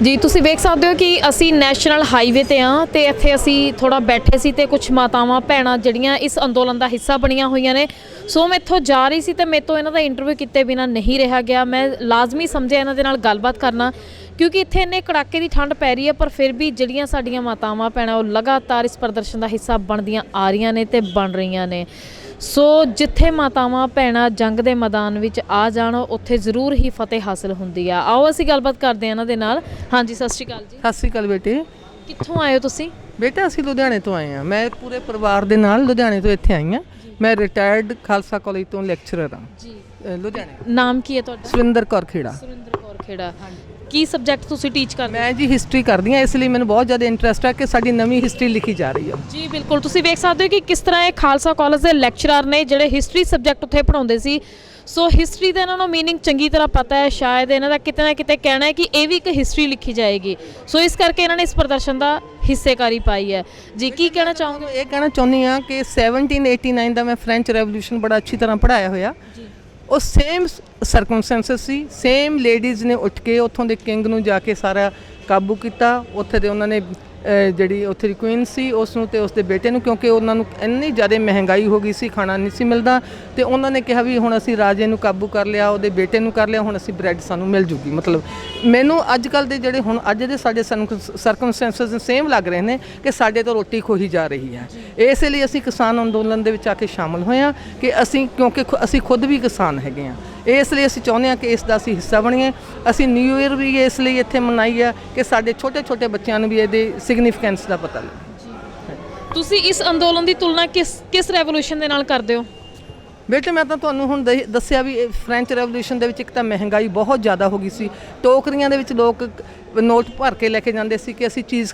ਜੀ ਤੁਸੀਂ ਵੇਖ ਸਕਦੇ ਹੋ ਕਿ ਅਸੀਂ ਨੈਸ਼ਨਲ ਹਾਈਵੇ ਤੇ ਆ ਤੇ ਇੱਥੇ ਅਸੀਂ ਥੋੜਾ ਬੈਠੇ ਸੀ ਤੇ ਕੁਝ ਮਾਤਾਵਾਂ ਭੈਣਾਂ ਜਿਹੜੀਆਂ ਇਸ ਅੰਦੋਲਨ ਦਾ ਹਿੱਸਾ ਬਣੀਆਂ ਹੋਈਆਂ ਨੇ। ਸੋ ਮੈਂ ਇੱਥੋਂ ਜਾ ਰਹੀ ਸੀ ਤੇ ਮੇਰੇ ਤੋਂ ਇਹਨਾਂ ਦਾ ਇੰਟਰਵਿਊ ਕੀਤੇ ਬਿਨਾਂ ਨਹੀਂ ਰਿਹਾ ਗਿਆ। ਮੈਂ ਲਾਜ਼ਮੀ ਸਮਝਿਆ ਇਹਨਾਂ ਦੇ ਨਾਲ ਗੱਲਬਾਤ ਕਰਨਾ, ਕਿਉਂਕਿ ਇੱਥੇ ਇੰਨੇ ਕੜਾਕੇ ਦੀ ਠੰਡ ਪੈ ਰਹੀ ਹੈ, ਪਰ ਫਿਰ ਵੀ ਜਿਹੜੀਆਂ ਸਾਡੀਆਂ ਮਾਤਾਵਾਂ ਭੈਣਾਂ ਉਹ ਲਗਾਤਾਰ ਇਸ ਪ੍ਰਦਰਸ਼ਨ ਦਾ ਹਿੱਸਾ ਬਣਦੀਆਂ ਆ ਰਹੀਆਂ ਨੇ ਤੇ ਬਣ ਰਹੀਆਂ ਨੇ। ਸੋ ਜਿੱਥੇ ਮਾਤਾਵਾਂ ਭੈਣਾਂ ਜੰਗ ਦੇ ਮੈਦਾਨ ਵਿੱਚ ਆ ਜਾਣ ਉੱਥੇ ਜ਼ਰੂਰ ਹੀ ਫਤਿਹ ਹਾਸਲ ਹੁੰਦੀ ਆ। ਆਓ ਅਸੀਂ ਗੱਲਬਾਤ ਕਰਦੇ ਹਾਂ ਇਹਨਾਂ ਦੇ ਨਾਲ। ਹਾਂਜੀ ਸਤਿ ਸ਼੍ਰੀ ਅਕਾਲ ਜੀ। ਸਤਿ ਸ਼੍ਰੀ ਅਕਾਲ ਬੇਟੇ। ਕਿੱਥੋਂ ਆਏ ਹੋ ਤੁਸੀਂ? ਬੇਟਾ ਅਸੀਂ ਲੁਧਿਆਣੇ ਤੋਂ ਆਏ ਹਾਂ। ਮੈਂ ਪੂਰੇ ਪਰਿਵਾਰ ਦੇ ਨਾਲ ਲੁਧਿਆਣੇ ਤੋਂ ਇੱਥੇ ਆਈ ਹਾਂ। ਮੈਂ ਰਿਟਾਇਰਡ ਖਾਲਸਾ ਕਾਲਜ ਤੋਂ ਲੈਕਚਰਰ ਹਾਂ ਜੀ ਲੁਧਿਆਣੇ। ਨਾਮ ਕੀ ਹੈ ਤੁਹਾਡਾ? ਸੁਰਿੰਦਰ ਕੌਰ ਖੇੜਾ। ਸੁਰਿੰਦਰ ਕੌਰ ਖੇੜਾ। ਕੀ ਸਬਜੈਕਟ ਤੁਸੀਂ ਟੀਚ ਕਰਦੇ? ਮੈਂ ਜੀ ਹਿਸਟਰੀ ਕਰਦੀ ਹਾਂ, ਇਸ ਲਈ ਮੈਨੂੰ ਬਹੁਤ ਜ਼ਿਆਦਾ ਇੰਟਰਸਟ ਹੈ ਕਿ ਸਾਡੀ ਨਵੀਂ ਹਿਸਟਰੀ ਲਿਖੀ ਜਾ ਰਹੀ ਹੈ। ਜੀ ਬਿਲਕੁਲ, ਤੁਸੀਂ ਵੇਖ ਸਕਦੇ ਹੋ ਕਿ ਕਿਸ ਤਰ੍ਹਾਂ ਇਹ ਖਾਲਸਾ ਕਾਲਜ ਦੇ ਲੈਕਚਰਰ ਨੇ ਜਿਹੜੇ ਹਿਸਟਰੀ ਸਬਜੈਕਟ ਉੱਥੇ ਪੜ੍ਹਾਉਂਦੇ ਸੀ। ਸੋ ਹਿਸਟਰੀ ਦਾ ਇਹਨਾਂ ਨੂੰ ਮੀਨਿੰਗ ਚੰਗੀ ਤਰ੍ਹਾਂ ਪਤਾ ਹੈ। ਸ਼ਾਇਦ ਇਹਨਾਂ ਦਾ ਕਿਤੇ ਨਾ ਕਿਤੇ ਕਹਿਣਾ ਹੈ ਕਿ ਇਹ ਵੀ ਇੱਕ ਹਿਸਟਰੀ ਲਿਖੀ ਜਾਏਗੀ। ਸੋ ਇਸ ਕਰਕੇ ਇਹਨਾਂ ਨੇ ਇਸ ਪ੍ਰਦਰਸ਼ਨ ਦਾ ਹਿੱਸੇਕਾਰੀ ਪਾਈ ਹੈ। ਜੀ ਕੀ ਕਹਿਣਾ ਚਾਹੋਗੇ? ਇਹ ਕਹਿਣਾ ਚਾਹੁੰਦੀ ਹਾਂ ਕਿ 1789 ਦਾ ਮੈਂ ਫ੍ਰੈਂਚ ਰੈਵੋਲੂਸ਼ਨ ਬੜਾ ਅੱਛੀ ਤਰ੍ਹਾਂ ਪੜ੍ਹਾਇਆ ਹੋਇਆ। ਉਹ ਸੇਮ ਸਰਕਮਸਟੈਂਸਸ ਸੀ। ਸੇਮ ਲੇਡੀਜ਼ ਨੇ ਉੱਠ ਕੇ ਉੱਥੋਂ ਦੇ ਕਿੰਗ ਨੂੰ ਜਾ ਕੇ ਸਾਰਾ ਕਾਬੂ ਕੀਤਾ। ਉੱਥੇ ਦੇ ਉਹਨਾਂ ਨੇ ਜਿਹੜੀ ਉੱਥੇ ਦੀ ਕੁਈਨ ਸੀ ਉਸ ਨੂੰ ਤੇ ਉਸ ਦੇ ਬੇਟੇ ਨੂੰ, ਕਿਉਂਕਿ ਉਹਨਾਂ ਨੂੰ ਇੰਨੀ ਜ਼ਿਆਦਾ ਮਹਿੰਗਾਈ ਹੋ ਗਈ ਸੀ, ਖਾਣਾ ਨਹੀਂ ਸੀ ਮਿਲਦਾ, ਤੇ ਉਹਨਾਂ ਨੇ ਕਿਹਾ ਵੀ ਹੁਣ ਅਸੀਂ ਰਾਜੇ ਨੂੰ ਕਾਬੂ ਕਰ ਲਿਆ, ਉਹਦੇ ਬੇਟੇ ਨੂੰ ਕਰ ਲਿਆ, ਹੁਣ ਅਸੀਂ ਬ੍ਰੈਡ ਸਾਨੂੰ ਮਿਲ ਜੂਗੀ। ਮਤਲਬ ਮੈਨੂੰ ਅੱਜ ਕੱਲ੍ਹ ਦੇ ਜਿਹੜੇ ਹੁਣ ਅੱਜ ਦੇ ਸਾਡੇ ਸਰਕਮਸਟੈਂਸਸ ਸੇਮ ਲੱਗ ਰਹੇ ਨੇ ਕਿ ਸਾਡੇ ਤੋਂ ਰੋਟੀ ਖੋਹੀ ਜਾ ਰਹੀ ਹੈ। ਇਸ ਲਈ ਅਸੀਂ ਕਿਸਾਨ ਅੰਦੋਲਨ ਦੇ ਵਿੱਚ ਆ ਕੇ ਸ਼ਾਮਲ ਹੋਏ ਹਾਂ ਕਿ ਅਸੀਂ, ਕਿਉਂਕਿ ਅਸੀਂ ਖੁਦ ਵੀ ਕਿਸਾਨ ਹੈਗੇ ਹਾਂ, ਇਸ ਲਈ ਅਸੀਂ ਚਾਹੁੰਦੇ ਹਾਂ ਕਿ ਇਸ ਦਾ ਅਸੀਂ ਹਿੱਸਾ ਬਣੀਏ। ਅਸੀਂ ਨਿਊ ਈਅਰ ਵੀ ਇਸ ਲਈ ਇੱਥੇ ਮਨਾਈ ਹੈ ਕਿ ਸਾਡੇ ਛੋਟੇ ਛੋਟੇ ਬੱਚਿਆਂ ਨੂੰ ਵੀ ਇਹਦੇ ਸਿਗਨੀਫੀਕੈਂਸ ਦਾ ਪਤਾ ਲੱਗੇ। ਤੁਸੀਂ ਇਸ ਅੰਦੋਲਨ ਦੀ ਤੁਲਨਾ ਕਿਸ ਰੈਵੋਲੂਸ਼ਨ ਦੇ ਨਾਲ ਕਰਦੇ ਹੋ? ਬੇਟੇ ਮੈਂ ਤਾਂ ਤੁਹਾਨੂੰ ਹੁਣ ਦੱਸਿਆ ਵੀ ਫ੍ਰੈਂਚ ਰੈਵੋਲੂਸ਼ਨ ਦੇ ਵਿੱਚ ਇੱਕ ਤਾਂ ਮਹਿੰਗਾਈ ਬਹੁਤ ਜ਼ਿਆਦਾ ਹੋ ਗਈ ਸੀ। ਟੋਕਰੀਆਂ ਦੇ ਵਿੱਚ ਲੋਕ ਨੋਟ ਭਰ ਕੇ ਲੈ ਕੇ ਜਾਂਦੇ ਸੀ ਕਿ ਅਸੀਂ ਚੀਜ਼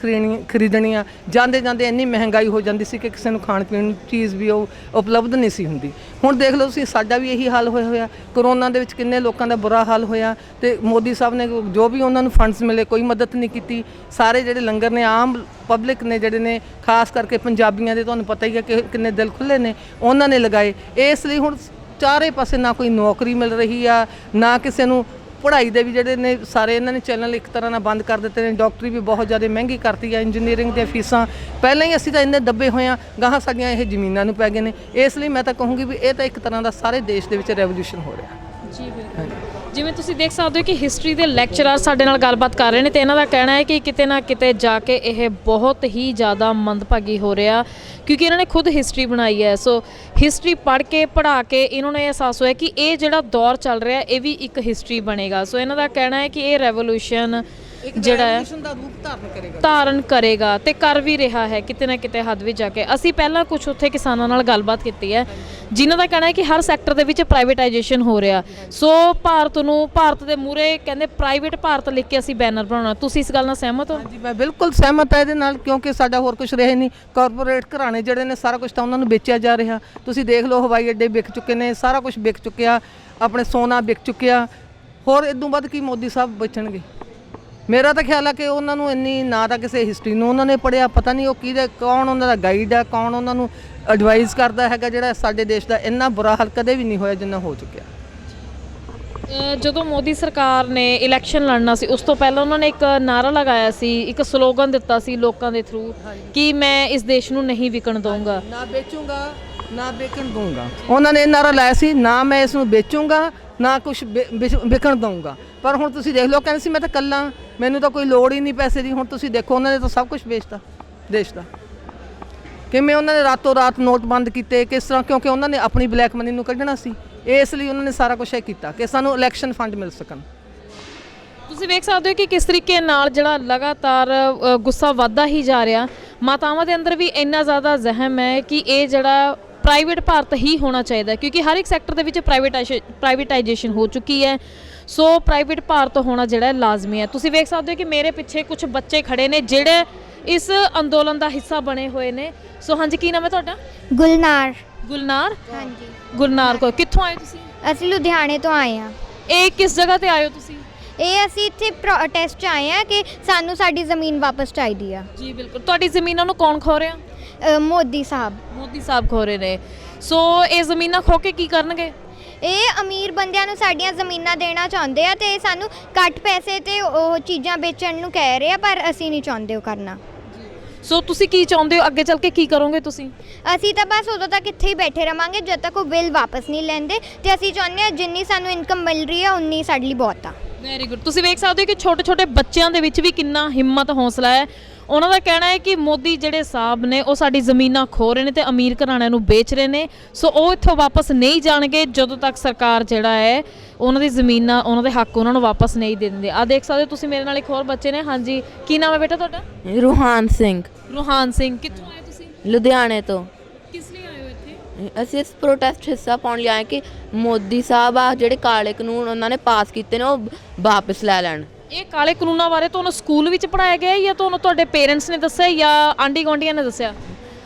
ਖਰੀਦਣੀ ਆ। ਜਾਂਦੇ ਜਾਂਦੇ ਇੰਨੀ ਮਹਿੰਗਾਈ ਹੋ ਜਾਂਦੀ ਸੀ ਕਿ ਕਿਸੇ ਨੂੰ ਖਾਣ ਪੀਣ ਦੀ ਚੀਜ਼ ਵੀ ਉਹ ਉਪਲਬਧ ਨਹੀਂ ਸੀ ਹੁੰਦੀ। ਹੁਣ ਦੇਖ ਲਓ ਤੁਸੀਂ, ਸਾਡਾ ਵੀ ਇਹੀ ਹਾਲ ਹੋਇਆ। ਕਰੋਨਾ ਦੇ ਵਿੱਚ ਕਿੰਨੇ ਲੋਕਾਂ ਦਾ ਬੁਰਾ ਹਾਲ ਹੋਇਆ, ਤੇ ਮੋਦੀ ਸਾਹਿਬ ਨੇ ਜੋ ਵੀ ਉਹਨਾਂ ਨੂੰ ਫੰਡਸ ਮਿਲੇ ਕੋਈ ਮਦਦ ਨਹੀਂ ਕੀਤੀ। ਸਾਰੇ ਜਿਹੜੇ ਲੰਗਰ ਨੇ ਆਮ ਪਬਲਿਕ ਨੇ ਜਿਹੜੇ ਨੇ, ਖਾਸ ਕਰਕੇ ਪੰਜਾਬੀਆਂ ਦੇ ਤੁਹਾਨੂੰ ਪਤਾ ਹੀ ਹੈ ਕਿ ਕਿੰਨੇ ਦਿਲ ਖੁੱਲ੍ਹੇ ਨੇ, ਉਹਨਾਂ ਨੇ ਲਗਾਏ। ਇਸ ਲਈ ਹੁਣ ਚਾਰੇ ਪਾਸੇ ਨਾ ਕੋਈ ਨੌਕਰੀ ਮਿਲ ਰਹੀ ਆ, ਨਾ ਕਿਸੇ ਨੂੰ ਪੜ੍ਹਾਈ ਦੇ ਵੀ ਜਿਹੜੇ ਨੇ ਸਾਰੇ ਇਹਨਾਂ ਨੇ ਚੈਨਲ ਇੱਕ ਤਰ੍ਹਾਂ ਨਾਲ ਬੰਦ ਕਰ ਦਿੱਤੇ ਨੇ। ਡਾਕਟਰੀ ਵੀ ਬਹੁਤ ਜ਼ਿਆਦਾ ਮਹਿੰਗੀ ਕਰਤੀ ਹੈ। ਇੰਜੀਨੀਅਰਿੰਗ ਦੀਆਂ ਫੀਸਾਂ ਪਹਿਲਾਂ ਹੀ ਅਸੀਂ ਤਾਂ ਇੰਨੇ ਦੱਬੇ ਹੋਏ ਹਾਂ, ਗਾਹਾਂ ਸਾਡੀਆਂ ਇਹ ਜ਼ਮੀਨਾਂ ਨੂੰ ਪੈ ਗਏ ਨੇ। ਇਸ ਲਈ ਮੈਂ ਤਾਂ ਕਹੂੰਗੀ ਵੀ ਇਹ ਤਾਂ ਇੱਕ ਤਰ੍ਹਾਂ ਦਾ ਸਾਰੇ ਦੇਸ਼ ਦੇ ਵਿੱਚ ਰੈਵੋਲੂਸ਼ਨ ਹੋ ਰਿਹਾ। ਜੀ ਬਿਲਕੁਲ, ਜਿਵੇਂ ਤੁਸੀਂ ਦੇਖ ਸਕਦੇ ਹੋ ਕਿ ਹਿਸਟਰੀ ਦੇ ਲੈਕਚਰਰ ਸਾਡੇ ਨਾਲ ਗੱਲਬਾਤ ਕਰ ਰਹੇ ਨੇ ਤੇ ਇਹਨਾਂ ਦਾ ਕਹਿਣਾ ਹੈ ਕਿ ਕਿਤੇ ਨਾ ਕਿਤੇ ਜਾ ਕੇ ਇਹ ਬਹੁਤ ਹੀ ਜ਼ਿਆਦਾ ਮੰਦਭਾਗੀ ਹੋ ਰਿਹਾ, ਕਿਉਂਕਿ ਇਹਨਾਂ ਨੇ ਖੁਦ ਹਿਸਟਰੀ ਬਣਾਈ ਹੈ। ਸੋ ਹਿਸਟਰੀ ਪੜ੍ਹ ਕੇ ਪੜ੍ਹਾ ਕੇ ਇਹਨਾਂ ਨੂੰ ਅਹਿਸਾਸ ਹੋਇਆ ਕਿ ਇਹ ਜਿਹੜਾ ਦੌਰ ਚੱਲ ਰਿਹਾ ਇਹ ਵੀ ਇੱਕ ਹਿਸਟਰੀ ਬਣੇਗਾ। ਸੋ ਇਹਨਾਂ ਦਾ ਕਹਿਣਾ ਹੈ ਕਿ ਇਹ ਰੈਵੋਲੂਸ਼ਨ ਜਿਹੜਾ ਹੈ ਦਾ ਰੂਪ ਧਾਰਨ ਕਰੇਗਾ ਤੇ ਕਰ ਵੀ ਰਿਹਾ ਹੈ ਕਿਤੇ ਨਾ ਕਿਤੇ ਹੱਦ ਵਿੱਚ ਜਾ ਕੇ। ਅਸੀਂ ਪਹਿਲਾਂ ਕੁਝ ਉੱਥੇ ਕਿਸਾਨਾਂ ਨਾਲ ਗੱਲਬਾਤ ਕੀਤੀ ਹੈ ਜਿਨ੍ਹਾਂ ਦਾ ਕਹਿਣਾ ਹੈ ਕਿ ਹਰ ਸੈਕਟਰ ਦੇ ਵਿੱਚ ਪ੍ਰਾਈਵੇਟਾਈਜੇਸ਼ਨ ਹੋ ਰਿਹਾ। ਸੋ ਭਾਰਤ ਦੇ ਮੂਹਰੇ ਕਹਿੰਦੇ ਪ੍ਰਾਈਵੇਟ ਭਾਰਤ ਲਿਖ ਕੇ ਅਸੀਂ ਬੈਨਰ ਬਣਾਉਣਾ। ਤੁਸੀਂ ਇਸ ਗੱਲ ਨਾਲ ਸਹਿਮਤ ਹੋ? ਹਾਂਜੀ, ਮੈਂ ਬਿਲਕੁਲ ਸਹਿਮਤ ਹਾਂ ਇਹਦੇ ਨਾਲ, ਕਿਉਂਕਿ ਸਾਡਾ ਹੋਰ ਕੁਝ ਰਹੇ ਨਹੀਂ। ਕਾਰਪੋਰੇਟ ਘਰਾਣੇ ਜਿਹੜੇ ਨੇ ਸਾਰਾ ਕੁਝ ਤਾਂ ਉਹਨਾਂ ਨੂੰ ਵੇਚਿਆ ਜਾ ਰਿਹਾ। ਤੁਸੀਂ ਦੇਖ ਲਓ, ਹਵਾਈ ਅੱਡੇ ਵਿਕ ਚੁੱਕੇ ਨੇ, ਸਾਰਾ ਕੁਝ ਵਿਕ ਚੁੱਕਿਆ, ਆਪਣੇ ਸੋਨਾ ਵਿਕ ਚੁੱਕਿਆ। ਹੋਰ ਇਦੋਂ ਵੱਧ ਕੀ ਮੋਦੀ ਸਾਹਿਬ ਬਚਣਗੇ? ਮੇਰਾ ਤਾਂ ਖਿਆਲ ਹੈ ਕਿ ਉਹਨਾਂ ਨੂੰ ਇੰਨੀ ਨਾ ਤਾਂ ਕਿਸੇ ਹਿਸਟਰੀ ਨੂੰ ਉਹਨਾਂ ਨੇ ਪੜ੍ਹਿਆ, ਪਤਾ ਨਹੀਂ ਉਹ ਕੌਣ ਉਹਨਾਂ ਦਾ ਗਾਈਡ ਹੈ, ਕੌਣ ਉਹਨਾਂ ਨੂੰ ਐਡਵਾਈਜ਼ ਕਰਦਾ ਹੈਗਾ। ਜਿਹੜਾ ਸਾਡੇ ਦੇਸ਼ ਦਾ ਇੰਨਾ ਬੁਰਾ ਹਾਲ ਕਦੇ ਵੀ ਨਹੀਂ ਹੋਇਆ ਜਿੰਨਾ ਹੋ ਚੁੱਕਿਆ। ਜਦੋਂ ਮੋਦੀ ਸਰਕਾਰ ਨੇ ਇਲੈਕਸ਼ਨ ਲੜਨਾ ਸੀ ਉਸ ਤੋਂ ਪਹਿਲਾਂ ਉਹਨਾਂ ਨੇ ਇੱਕ ਨਾਰਾ ਲਗਾਇਆ ਸੀ, ਇੱਕ ਸਲੋਗਨ ਦਿੱਤਾ ਸੀ ਲੋਕਾਂ ਦੇ ਥਰੂ ਕਿ ਮੈਂ ਇਸ ਦੇਸ਼ ਨੂੰ ਨਹੀਂ ਵਿਕਣ ਦਊਂਗਾ, ਨਾ ਵੇਚੂੰਗਾ ਨਾ ਵਿਕਣ ਦਊਂਗਾ। ਉਹਨਾਂ ਨੇ ਇਹ ਨਾਰਾ ਲਾਇਆ ਸੀ, ਨਾ ਮੈਂ ਇਸ ਨੂੰ ਵੇਚੂੰਗਾ ਨਾ ਕੁਛ ਵਿਕਣ ਦਊਂਗਾ। ਪਰ ਹੁਣ ਤੁਸੀਂ ਦੇਖ ਲਓ, ਕਹਿੰਦੇ ਸੀ ਮੈਂ ਤਾਂ ਇਕੱਲਾ, ਮੈਨੂੰ ਤਾਂ ਕੋਈ ਲੋੜ ਹੀ ਨਹੀਂ ਪੈਸੇ ਦੀ। ਹੁਣ ਤੁਸੀਂ ਦੇਖੋ, ਉਹਨਾਂ ਨੇ ਤਾਂ ਸਭ ਕੁਝ ਵੇਚਤਾ ਦੇਸ਼ ਦਾ। ਕਿਵੇਂ ਉਹਨਾਂ ਨੇ ਰਾਤੋਂ ਰਾਤ ਨੋਟ ਬੰਦ ਕੀਤੇ, ਕਿਸ ਤਰ੍ਹਾਂ, ਕਿਉਂਕਿ ਉਹਨਾਂ ਨੇ ਆਪਣੀ ਬਲੈਕ ਮਨੀ ਨੂੰ ਕੱਢਣਾ ਸੀ। ਇਸ ਲਈ ਉਹਨਾਂ ਨੇ ਸਾਰਾ ਕੁਝ ਇਹ ਕੀਤਾ ਕਿ ਸਾਨੂੰ ਇਲੈਕਸ਼ਨ ਫੰਡ ਮਿਲ ਸਕਣ। ਤੁਸੀਂ ਵੇਖ ਸਕਦੇ ਹੋ ਕਿ ਕਿਸ ਤਰੀਕੇ ਨਾਲ ਜਿਹੜਾ ਲਗਾਤਾਰ ਗੁੱਸਾ ਵੱਧਦਾ ਹੀ ਜਾ ਰਿਹਾ। ਮਾਤਾਵਾਂ ਦੇ ਅੰਦਰ ਵੀ ਇੰਨਾ ਜ਼ਿਆਦਾ ਜ਼ਹਿਮ ਹੈ ਕਿ ਇਹ ਜਿਹੜਾ ਪ੍ਰਾਈਵੇਟ ਭਾਰਤ ਹੀ ਹੋਣਾ ਚਾਹੀਦਾ, ਕਿਉਂਕਿ ਹਰ ਇੱਕ ਸੈਕਟਰ ਦੇ ਵਿੱਚ ਪ੍ਰਾਈਵੇਟਾਈਜੇਸ਼ਨ ਹੋ ਚੁੱਕੀ ਹੈ। ਸੋ ਪ੍ਰਾਈਵੇਟ ਭਾਰਤ ਹੋਣਾ ਜਿਹੜਾ ਲਾਜ਼ਮੀ ਹੈ। ਤੁਸੀਂ ਵੇਖ ਸਕਦੇ ਹੋ ਕਿ ਮੇਰੇ ਪਿੱਛੇ ਕੁਝ ਬੱਚੇ ਖੜੇ ਨੇ ਜਿਹੜੇ ਇਸ ਅੰਦੋਲਨ ਦਾ ਹਿੱਸਾ ਬਣੇ ਹੋਏ ਨੇ। ਸੋ ਹਾਂਜੀ, ਕੀ ਨਾਮ ਹੈ ਤੁਹਾਡਾ? ਗੁਲਨਾਰ। ਗੁਲਨਾਰ? ਹਾਂਜੀ। ਗੁਲਨਾਰ ਕੋ ਕਿੱਥੋਂ ਆਏ ਤੁਸੀਂ? ਅਸੀਂ ਲੁਧਿਆਣੇ ਤੋਂ ਆਏ ਹਾਂ। ਇਹ ਕਿਸ ਜਗ੍ਹਾ ਤੇ ਆਏ ਹੋ ਤੁਸੀਂ? ਇਹ ਅਸੀਂ ਇੱਥੇ ਪ੍ਰੋਟੈਸਟ 'ਚ ਆਏ ਹਾਂ ਕਿ ਸਾਨੂੰ ਸਾਡੀ ਜ਼ਮੀਨ ਵਾਪਸ ਚਾਹੀਦੀ ਆ। ਜੀ ਬਿਲਕੁਲ। ਤੁਹਾਡੀ ਜ਼ਮੀਨਾਂ ਨੂੰ ਕੌਣ ਖੋ ਰਿਹਾ? ਮੋਦੀ ਸਾਹਿਬ। ਮੋਦੀ ਸਾਹਿਬ ਖੋ ਰਹੇ ਨੇ। ਸੋ ਇਹ ਜ਼ਮੀਨਾਂ ਖੋ ਕੇ ਕੀ ਕਰਨਗੇ? ਇਹ ਅਮੀਰ ਬੰਦਿਆਂ ਨੂੰ ਸਾਡੀਆਂ ਜ਼ਮੀਨਾਂ ਦੇਣਾ ਚਾਹੁੰਦੇ ਆ ਤੇ ਸਾਨੂੰ ਘੱਟ ਪੈਸੇ ਤੇ ਉਹ ਚੀਜ਼ਾਂ ਵੇਚਣ ਨੂੰ ਕਹਿ ਰਹੇ ਆ, ਪਰ ਅਸੀਂ ਨਹੀਂ ਚਾਹੁੰਦੇ ਉਹ ਕਰਨਾ। ਸੋ ਤੁਸੀਂ ਕੀ ਚਾਹੁੰਦੇ ਹੋ ਅੱਗੇ ਚੱਲ ਕੇ ਕੀ ਕਰੋਗੇ ਤੁਸੀਂ? ਅਸੀਂ ਤਾਂ ਬਸ ਉਦੋਂ ਤੱਕ ਇੱਥੇ ਹੀ ਬੈਠੇ ਰਵਾਂਗੇ ਜਦ ਤੱਕ ਉਹ ਬਿੱਲ ਵਾਪਸ ਨਹੀਂ ਲੈਂਦੇ, ਤੇ ਅਸੀਂ ਚਾਹੁੰਦੇ ਹਾਂ ਜਿੰਨੀ ਸਾਨੂੰ ਇਨਕਮ ਮਿਲ ਰਹੀ ਹੈ ਉਨੀ ਸਾਡੇ ਲਈ ਬਹੁਤ ਆ। Very good. ਤੁਸੀਂ ਵੇਖ ਸਕਦੇ ਹੋ ਕਿ ਛੋਟੇ ਛੋਟੇ ਬੱਚਿਆਂ ਦੇ ਵਿੱਚ ਵੀ ਕਿੰਨਾ ਹਿੰਮਤ ਹੌਸਲਾ ਹੈ। ਉਹਨਾਂ ਦਾ ਕਹਿਣਾ ਹੈ ਕਿ ਮੋਦੀ ਜਿਹੜੇ ਸਾਹਿਬ ਨੇ ਉਹ ਸਾਡੀ ਜ਼ਮੀਨਾਂ ਖੋਹ ਰਹੇ ਨੇ ਤੇ ਅਮੀਰ ਘਰਾਣਿਆਂ ਨੂੰ ਵੇਚ ਰਹੇ ਨੇ, ਸੋ ਉਹ ਇੱਥੋਂ ਵਾਪਸ ਨਹੀਂ ਜਾਣਗੇ ਜਦੋਂ ਤੱਕ ਸਰਕਾਰ ਜਿਹੜਾ ਹੈ ਉਹਨਾਂ ਦੀ ਜ਼ਮੀਨਾਂ, ਉਹਨਾਂ ਦੇ ਹੱਕ ਉਹਨਾਂ ਨੂੰ ਵਾਪਸ ਨਹੀਂ ਦੇ ਦਿੰਦੇ। ਆ ਦੇਖ ਸਕਦੇ ਹੋ ਤੁਸੀਂ, ਮੇਰੇ ਨਾਲ ਇੱਕ ਹੋਰ ਬੱਚੇ ਨੇ। ਹਾਂਜੀ, ਕੀ ਨਾਮ ਹੈ ਬੇਟਾ ਤੁਹਾਡਾ? ਰੂਹਾਨ ਸਿੰਘ, ਰੋਹਾਨ ਸਿੰਘ। ਕਿੱਥੋਂ ਆਏ ਤੁਸੀਂ? ਲੁਧਿਆਣੇ ਤੋਂ। ਕਿਸ ਲਈ ਆਏ ਹੋ ਇੱਥੇ? ਅਸੀਂ ਇਸ ਪ੍ਰੋਟੈਸਟ ਹਿੱਸਾ ਪਾਉਣ ਲਈ ਆਏ ਕਿ ਮੋਦੀ ਸਾਹਿਬ ਆ ਜਿਹੜੇ ਕਾਲੇ ਕਾਨੂੰਨ ਉਹਨਾਂ ਨੇ ਪਾਸ ਕੀਤੇ ਨੇ ਉਹ ਵਾਪਸ ਲੈ ਲੈਣ। ਇਹ ਕਾਲੇ ਕਾਨੂੰਨਾਂ ਬਾਰੇ ਤੁਹਾਨੂੰ ਸਕੂਲ ਵਿੱਚ ਪੜਾਇਆ ਗਿਆ ਜਾਂ ਤੁਹਾਨੂੰ ਤੁਹਾਡੇ ਪੇਰੈਂਟਸ ਨੇ ਦੱਸਿਆ ਜਾਂ ਆਂਢੀ ਗੁਆਂਢੀਆਂ ਨੇ ਦੱਸਿਆ?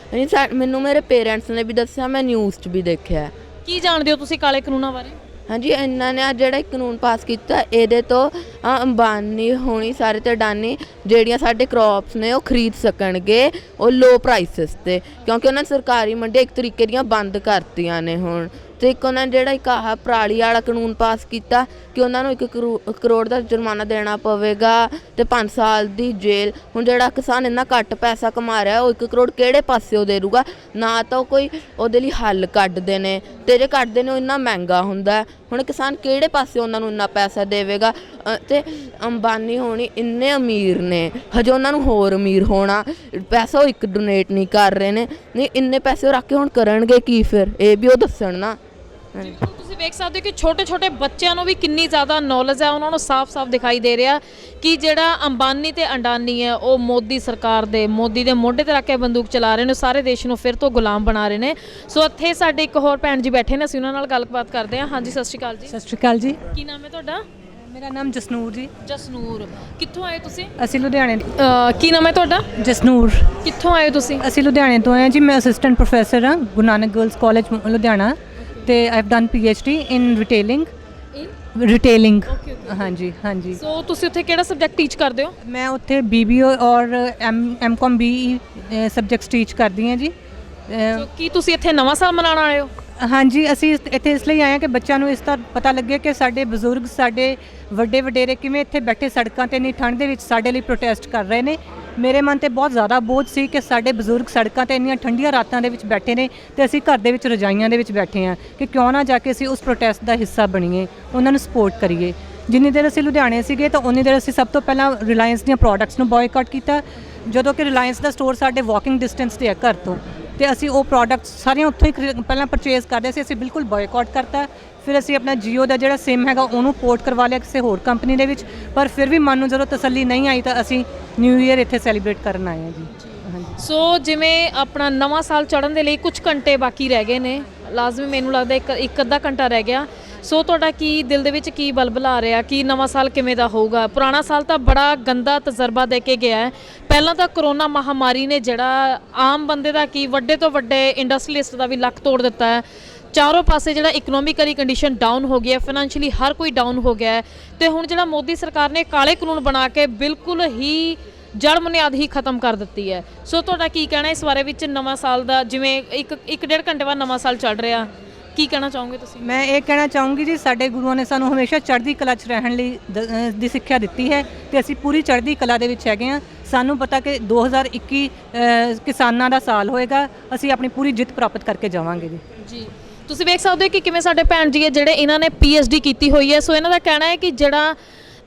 ਮੈਨੂੰ ਮੇਰੇ ਪੇਰੈਂਟਸ ਨੇ ਵੀ ਦੱਸਿਆ, ਮੈਂ ਨਿਊਜ਼ 'ਚ ਵੀ ਦੇਖਿਆ। ਕੀ ਜਾਣਦੇ ਹੋ ਤੁਸੀਂ ਕਾਲੇ ਕਾਨੂੰਨਾਂ ਬਾਰੇ? ਹਾਂਜੀ, ਇਹਨਾਂ ਨੇ ਜਿਹੜਾ ਕਾਨੂੰਨ ਪਾਸ ਕੀਤਾ ਇਹਦੇ ਤੋਂ ਅੰਬਾਨੀ ਹੋਣੀ ਸਾਰੇ ਤੇ ਅਡਾਨੀ ਜਿਹੜੀਆਂ ਸਾਡੇ ਕ੍ਰੌਪਸ ਨੇ ਉਹ ਖਰੀਦ ਸਕਣਗੇ ਉਹ ਲੋ ਪ੍ਰਾਈਸਿਸ 'ਤੇ, ਕਿਉਂਕਿ ਉਹਨਾਂ ਨੇ ਸਰਕਾਰੀ ਮੰਡੀਆਂ ਇੱਕ ਤਰੀਕੇ ਦੀਆਂ ਬੰਦ ਕਰਤੀਆਂ ਨੇ ਹੁਣ। ਅਤੇ ਇੱਕ ਉਹਨਾਂ ਨੇ ਜਿਹੜਾ ਇੱਕ ਆਹ ਪਰਾਲੀ ਵਾਲਾ ਕਾਨੂੰਨ ਪਾਸ ਕੀਤਾ ਕਿ ਉਹਨਾਂ ਨੂੰ 1 ਕਰੋੜ ਦਾ ਜੁਰਮਾਨਾ ਦੇਣਾ ਪਵੇਗਾ ਅਤੇ 5 ਸਾਲ ਦੀ ਜੇਲ੍ਹ। ਹੁਣ ਜਿਹੜਾ ਕਿਸਾਨ ਇੰਨਾ ਘੱਟ ਪੈਸਾ ਕਮਾ ਰਿਹਾ ਉਹ 1 ਕਰੋੜ ਕਿਹੜੇ ਪਾਸਿਓਂ ਦੇ ਦੂਗਾ? ਨਾ ਤਾਂ ਉਹ ਕੋਈ ਉਹਦੇ ਲਈ ਹੱਲ ਕੱਢਦੇ ਨੇ, ਅਤੇ ਜੇ ਕੱਢਦੇ ਨੇ ਉਹ ਇੰਨਾ ਮਹਿੰਗਾ ਹੁੰਦਾ। ਹੁਣ ਕਿਸਾਨ ਕਿਹੜੇ ਪਾਸੇ ਉਹਨਾਂ ਨੂੰ ਇੰਨਾ ਪੈਸਾ ਦੇਵੇਗਾ? ਅਤੇ ਅੰਬਾਨੀ ਹੋਣੀ ਇੰਨੇ ਅਮੀਰ ਨੇ, ਹਜੇ ਉਹਨਾਂ ਨੂੰ ਹੋਰ ਅਮੀਰ ਹੋਣਾ, ਪੈਸਾ ਉਹ ਇੱਕ ਡੋਨੇਟ ਨਹੀਂ ਕਰ ਰਹੇ ਨੇ। ਨਹੀਂ, ਇੰਨੇ ਪੈਸੇ ਉਹ ਰੱਖ ਕੇ ਹੁਣ ਕਰਨਗੇ ਕੀ ਫਿਰ? ਇਹ ਵੀ ਉਹ ਦੱਸਣ ਨਾ। ਤੁਸੀਂ ਵੇਖ ਸਕਦੇ ਹੋ ਕਿ ਛੋਟੇ ਛੋਟੇ ਬੱਚਿਆਂ ਨੂੰ ਵੀ ਕਿੰਨੀ ਜ਼ਿਆਦਾ ਨੌਲੇਜ ਹੈ। ਉਹਨਾਂ ਨੂੰ ਸਾਫ਼-ਸਾਫ਼ ਦਿਖਾਈ ਦੇ ਰਿਹਾ ਕਿ ਜਿਹੜਾ ਅੰਬਾਨੀ ਤੇ ਅਡਾਨੀ ਹੈ ਉਹ ਮੋਦੀ ਸਰਕਾਰ ਦੇ, ਮੋਦੀ ਦੇ ਮੋਢੇ ਤੇ ਰੱਖ ਕੇ ਬੰਦੂਕ ਚਲਾ ਰਹੇ ਨੇ, ਸਾਰੇ ਦੇਸ਼ ਨੂੰ ਫਿਰ ਤੋਂ ਗੁਲਾਮ ਬਣਾ ਰਹੇ ਨੇ। ਸੋ ਇੱਥੇ ਸਾਡੇ ਇੱਕ ਹੋਰ ਭੈਣ ਜੀ ਬੈਠੇ ਨੇ, ਅਸੀਂ ਉਹਨਾਂ ਨਾਲ ਗੱਲਬਾਤ ਕਰਦੇ ਹਾਂ। ਹਾਂਜੀ, ਸਤਿ ਸ਼੍ਰੀ ਅਕਾਲ ਜੀ। ਸਤਿ ਸ਼੍ਰੀ ਅਕਾਲ ਜੀ। ਕੀ ਨਾਮ ਹੈ ਤੁਹਾਡਾ? ਮੇਰਾ ਨਾਮ ਜਸਨੂਰ ਜੀ। ਜਸਨੂਰ। ਕਿੱਥੋਂ ਆਏ ਤੁਸੀਂ? ਅਸੀਂ ਲੁਧਿਆਣੇ। ਕੀ ਨਾਮ ਹੈ ਤੁਹਾਡਾ? ਜਸਨੂਰ। ਕਿੱਥੋਂ ਆਏ ਤੁਸੀਂ? ਅਸੀਂ ਲੁਧਿਆਣੇ ਤੋਂ ਆਏ ਹਾਂ ਜੀ। ਮੈਂ ਅਸਿਸਟੈਂਟ ਪ੍ਰੋਫੈਸਰ ਹਾਂ ਗੁਰੂ ਨਾਨਕ ਗਰਲਸ ਕਾਲਜ ਲੁਧਿਆਣਾ, ਤੇ I have done PhD in retailing. ਹਾਂਜੀ ਹਾਂਜੀ। ਸੋ ਤੁਸੀਂ ਉੱਥੇ ਕਿਹੜਾ ਸਬਜੈਕਟ ਟੀਚ ਕਰਦੇ ਹੋ? ਮੈਂ ਉੱਥੇ BBA ਔਰ MCOM BE ਸਬਜੈਕਟਸ ਟੀਚ ਕਰਦੀ ਹਾਂ ਜੀ। ਸੋ ਕੀ ਤੁਸੀਂ ਇੱਥੇ ਨਵਾਂ ਸਾਲ ਮਨਾਉਣ ਆਏ ਹੋ? ਹਾਂਜੀ, ਅਸੀਂ ਇੱਥੇ ਇਸ ਲਈ ਆਏ ਹਾਂ ਕਿ ਬੱਚਿਆਂ ਨੂੰ ਇਸ ਦਾ ਪਤਾ ਲੱਗੇ ਕਿ ਸਾਡੇ ਬਜ਼ੁਰਗ, ਸਾਡੇ ਵੱਡੇ ਵਡੇਰੇ ਕਿਵੇਂ ਇੱਥੇ ਬੈਠੇ ਸੜਕਾਂ 'ਤੇ ਇੰਨੀ ਠੰਡ ਦੇ ਵਿੱਚ ਸਾਡੇ ਲਈ ਪ੍ਰੋਟੈਸਟ ਕਰ ਰਹੇ ਨੇ। ਮੇਰੇ ਮਨ 'ਤੇ ਬਹੁਤ ਜ਼ਿਆਦਾ ਬੋਝ ਸੀ ਕਿ ਸਾਡੇ ਬਜ਼ੁਰਗ ਸੜਕਾਂ 'ਤੇ ਇੰਨੀਆਂ ਠੰਡੀਆਂ ਰਾਤਾਂ ਦੇ ਵਿੱਚ ਬੈਠੇ ਨੇ ਅਤੇ ਅਸੀਂ ਘਰ ਦੇ ਵਿੱਚ ਰਜਾਈਆਂ ਦੇ ਵਿੱਚ ਬੈਠੇ ਹਾਂ, ਕਿ ਕਿਉਂ ਨਾ ਜਾ ਕੇ ਅਸੀਂ ਉਸ ਪ੍ਰੋਟੈਸਟ ਦਾ ਹਿੱਸਾ ਬਣੀਏ, ਉਹਨਾਂ ਨੂੰ ਸਪੋਰਟ ਕਰੀਏ। ਜਿੰਨੀ ਦੇਰ ਅਸੀਂ ਲੁਧਿਆਣੇ ਸੀਗੇ ਤਾਂ ਉਨੀ ਦੇਰ ਅਸੀਂ ਸਭ ਤੋਂ ਪਹਿਲਾਂ ਰਿਲਾਇੰਸ ਦੀਆਂ ਪ੍ਰੋਡਕਟਸ ਨੂੰ ਬॉयਕਾਟ ਕੀਤਾ, ਜਦੋਂ ਕਿ ਰਿਲਾਇੰਸ ਦਾ ਸਟੋਰ ਸਾਡੇ ਵਾਕਿੰਗ ਡਿਸਟੈਂਸ 'ਤੇ ਹੈ ਘਰ ਤੋਂ, ਤੇ ਅਸੀਂ ਉਹ ਪ੍ਰੋਡਕਟਸ ਸਾਰੀਆਂ ਉੱਥੋਂ ਹੀ ਪਹਿਲਾਂ ਪਰਚੇਜ਼ ਕਰਦੇ ਸੀ। ਅਸੀਂ ਬਿਲਕੁਲ ਬॉयਕਾਟ ਕਰਤਾ। ਫਿਰ ਅਸੀਂ ਆਪਣਾ ਜੀਓ ਦਾ ਜਿਹੜਾ ਸਿਮ ਹੈਗਾ ਉਹਨੂੰ ਪੋਰਟ ਕਰਵਾ ਲਿਆ ਕਿਸੇ ਹੋਰ ਕੰਪਨੀ ਦੇ ਵਿੱਚ, ਪਰ ਫਿਰ ਵੀ ਮਨ ਨੂੰ ਜਦੋਂ ਤਸੱਲੀ ਨਹੀਂ ਆਈ ਤਾਂ ਅਸੀਂ ਨਿਊ ਈਅਰ ਇੱਥੇ ਸੈਲੀਬ੍ਰੇਟ ਕਰਨ ਆਏ ਹਾਂ ਜੀ। ਹਾਂਜੀ। ਸੋ ਜਿਵੇਂ ਆਪਣਾ ਨਵਾਂ ਸਾਲ ਚੜ੍ਹਨ ਦੇ ਲਈ ਕੁਝ ਘੰਟੇ ਬਾਕੀ ਰਹਿ ਗਏ ਨੇ, ਲਾਜ਼ਮੀ ਮੈਨੂੰ ਲੱਗਦਾ ਇੱਕ ਅੱਧਾ ਘੰਟਾ ਰਹਿ ਗਿਆ। ਸੋ ਤੁਹਾਡਾ ਕੀ ਦਿਲ ਦੇ ਵਿੱਚ ਕੀ ਬਲਬਲਾ ਰਿਹਾ ਕਿ ਨਵਾਂ ਸਾਲ ਕਿਵੇਂ ਦਾ ਹੋਊਗਾ? ਪੁਰਾਣਾ ਸਾਲ ਤਾਂ ਬੜਾ ਗੰਦਾ ਤਜਰਬਾ ਦੇ ਕੇ ਗਿਆ ਹੈ। ਪਹਿਲਾਂ ਤਾਂ ਕਰੋਨਾ ਮਹਾਮਾਰੀ ਨੇ ਜਿਹੜਾ ਆਮ ਬੰਦੇ ਦਾ ਕੀ, ਵੱਡੇ ਤੋਂ ਵੱਡੇ ਇੰਡਸਟਰੀਲਿਸਟ ਦਾ ਵੀ ਲੱਕ ਤੋੜ ਦਿੱਤਾ ਹੈ। ਚਾਰੋਂ ਪਾਸੇ ਜਿਹੜਾ ਇਕਨੋਮਿਕਲੀ ਕੰਡੀਸ਼ਨ ਡਾਊਨ ਹੋ ਗਿਆ, ਫਾਈਨੈਂਸ਼ੀਅਲੀ ਹਰ ਕੋਈ ਡਾਊਨ ਹੋ ਗਿਆ ਹੈ। ਤੇ ਹੁਣ ਜਿਹੜਾ ਮੋਦੀ ਸਰਕਾਰ ਨੇ ਕਾਲੇ ਕਾਨੂੰਨ ਬਣਾ ਕੇ ਬਿਲਕੁਲ ਹੀ ਜੜ ਬੁਨਿਆਦ ਹੀ ਖਤਮ ਕਰ ਦਿੱਤੀ ਹੈ। ਸੋ ਤੁਹਾਡਾ ਕੀ ਕਹਿਣਾ ਇਸ ਬਾਰੇ ਵਿੱਚ? ਨਵਾਂ ਸਾਲ ਦਾ ਜਿਵੇਂ ਇੱਕ ਡੇਢ ਘੰਟੇ ਬਾਅਦ ਨਵਾਂ ਸਾਲ ਚੱਲ ਰਿਹਾ, ਕੀ ਕਹਿਣਾ ਚਾਹੋਗੇ ਤੁਸੀਂ? ਮੈਂ ਇਹ ਕਹਿਣਾ ਚਾਹੂੰਗੀ ਜੀ, ਸਾਡੇ ਗੁਰੂਆਂ ਨੇ ਸਾਨੂੰ ਹਮੇਸ਼ਾ ਚੜ੍ਹਦੀ ਕਲਾ 'ਚ ਰਹਿਣ ਲਈ ਦੀ ਸਿੱਖਿਆ ਦਿੱਤੀ ਹੈ ਤੇ ਅਸੀਂ ਪੂਰੀ ਚੜ੍ਹਦੀ ਕਲਾ ਦੇ ਵਿੱਚ ਹੈਗੇ ਹਾਂ। ਸਾਨੂੰ ਪਤਾ ਕਿ 2021 ਕਿਸਾਨਾਂ ਦਾ ਸਾਲ ਹੋਏਗਾ, ਅਸੀਂ ਆਪਣੀ ਪੂਰੀ ਜਿੱਤ ਪ੍ਰਾਪਤ ਕਰਕੇ ਜਾਵਾਂਗੇ ਜੀ। ਜੀ, ਤੁਸੀਂ ਵੇਖ ਸਕਦੇ ਹੋ ਕਿ ਕਿਵੇਂ ਸਾਡੇ ਭੈਣ ਜੀ ਹੈ ਜਿਹੜੇ ਇਹਨਾਂ ਨੇ PhD ਕੀਤੀ ਹੋਈ ਹੈ। ਸੋ ਇਹਨਾਂ ਦਾ ਕਹਿਣਾ ਹੈ ਕਿ ਜਿਹੜਾ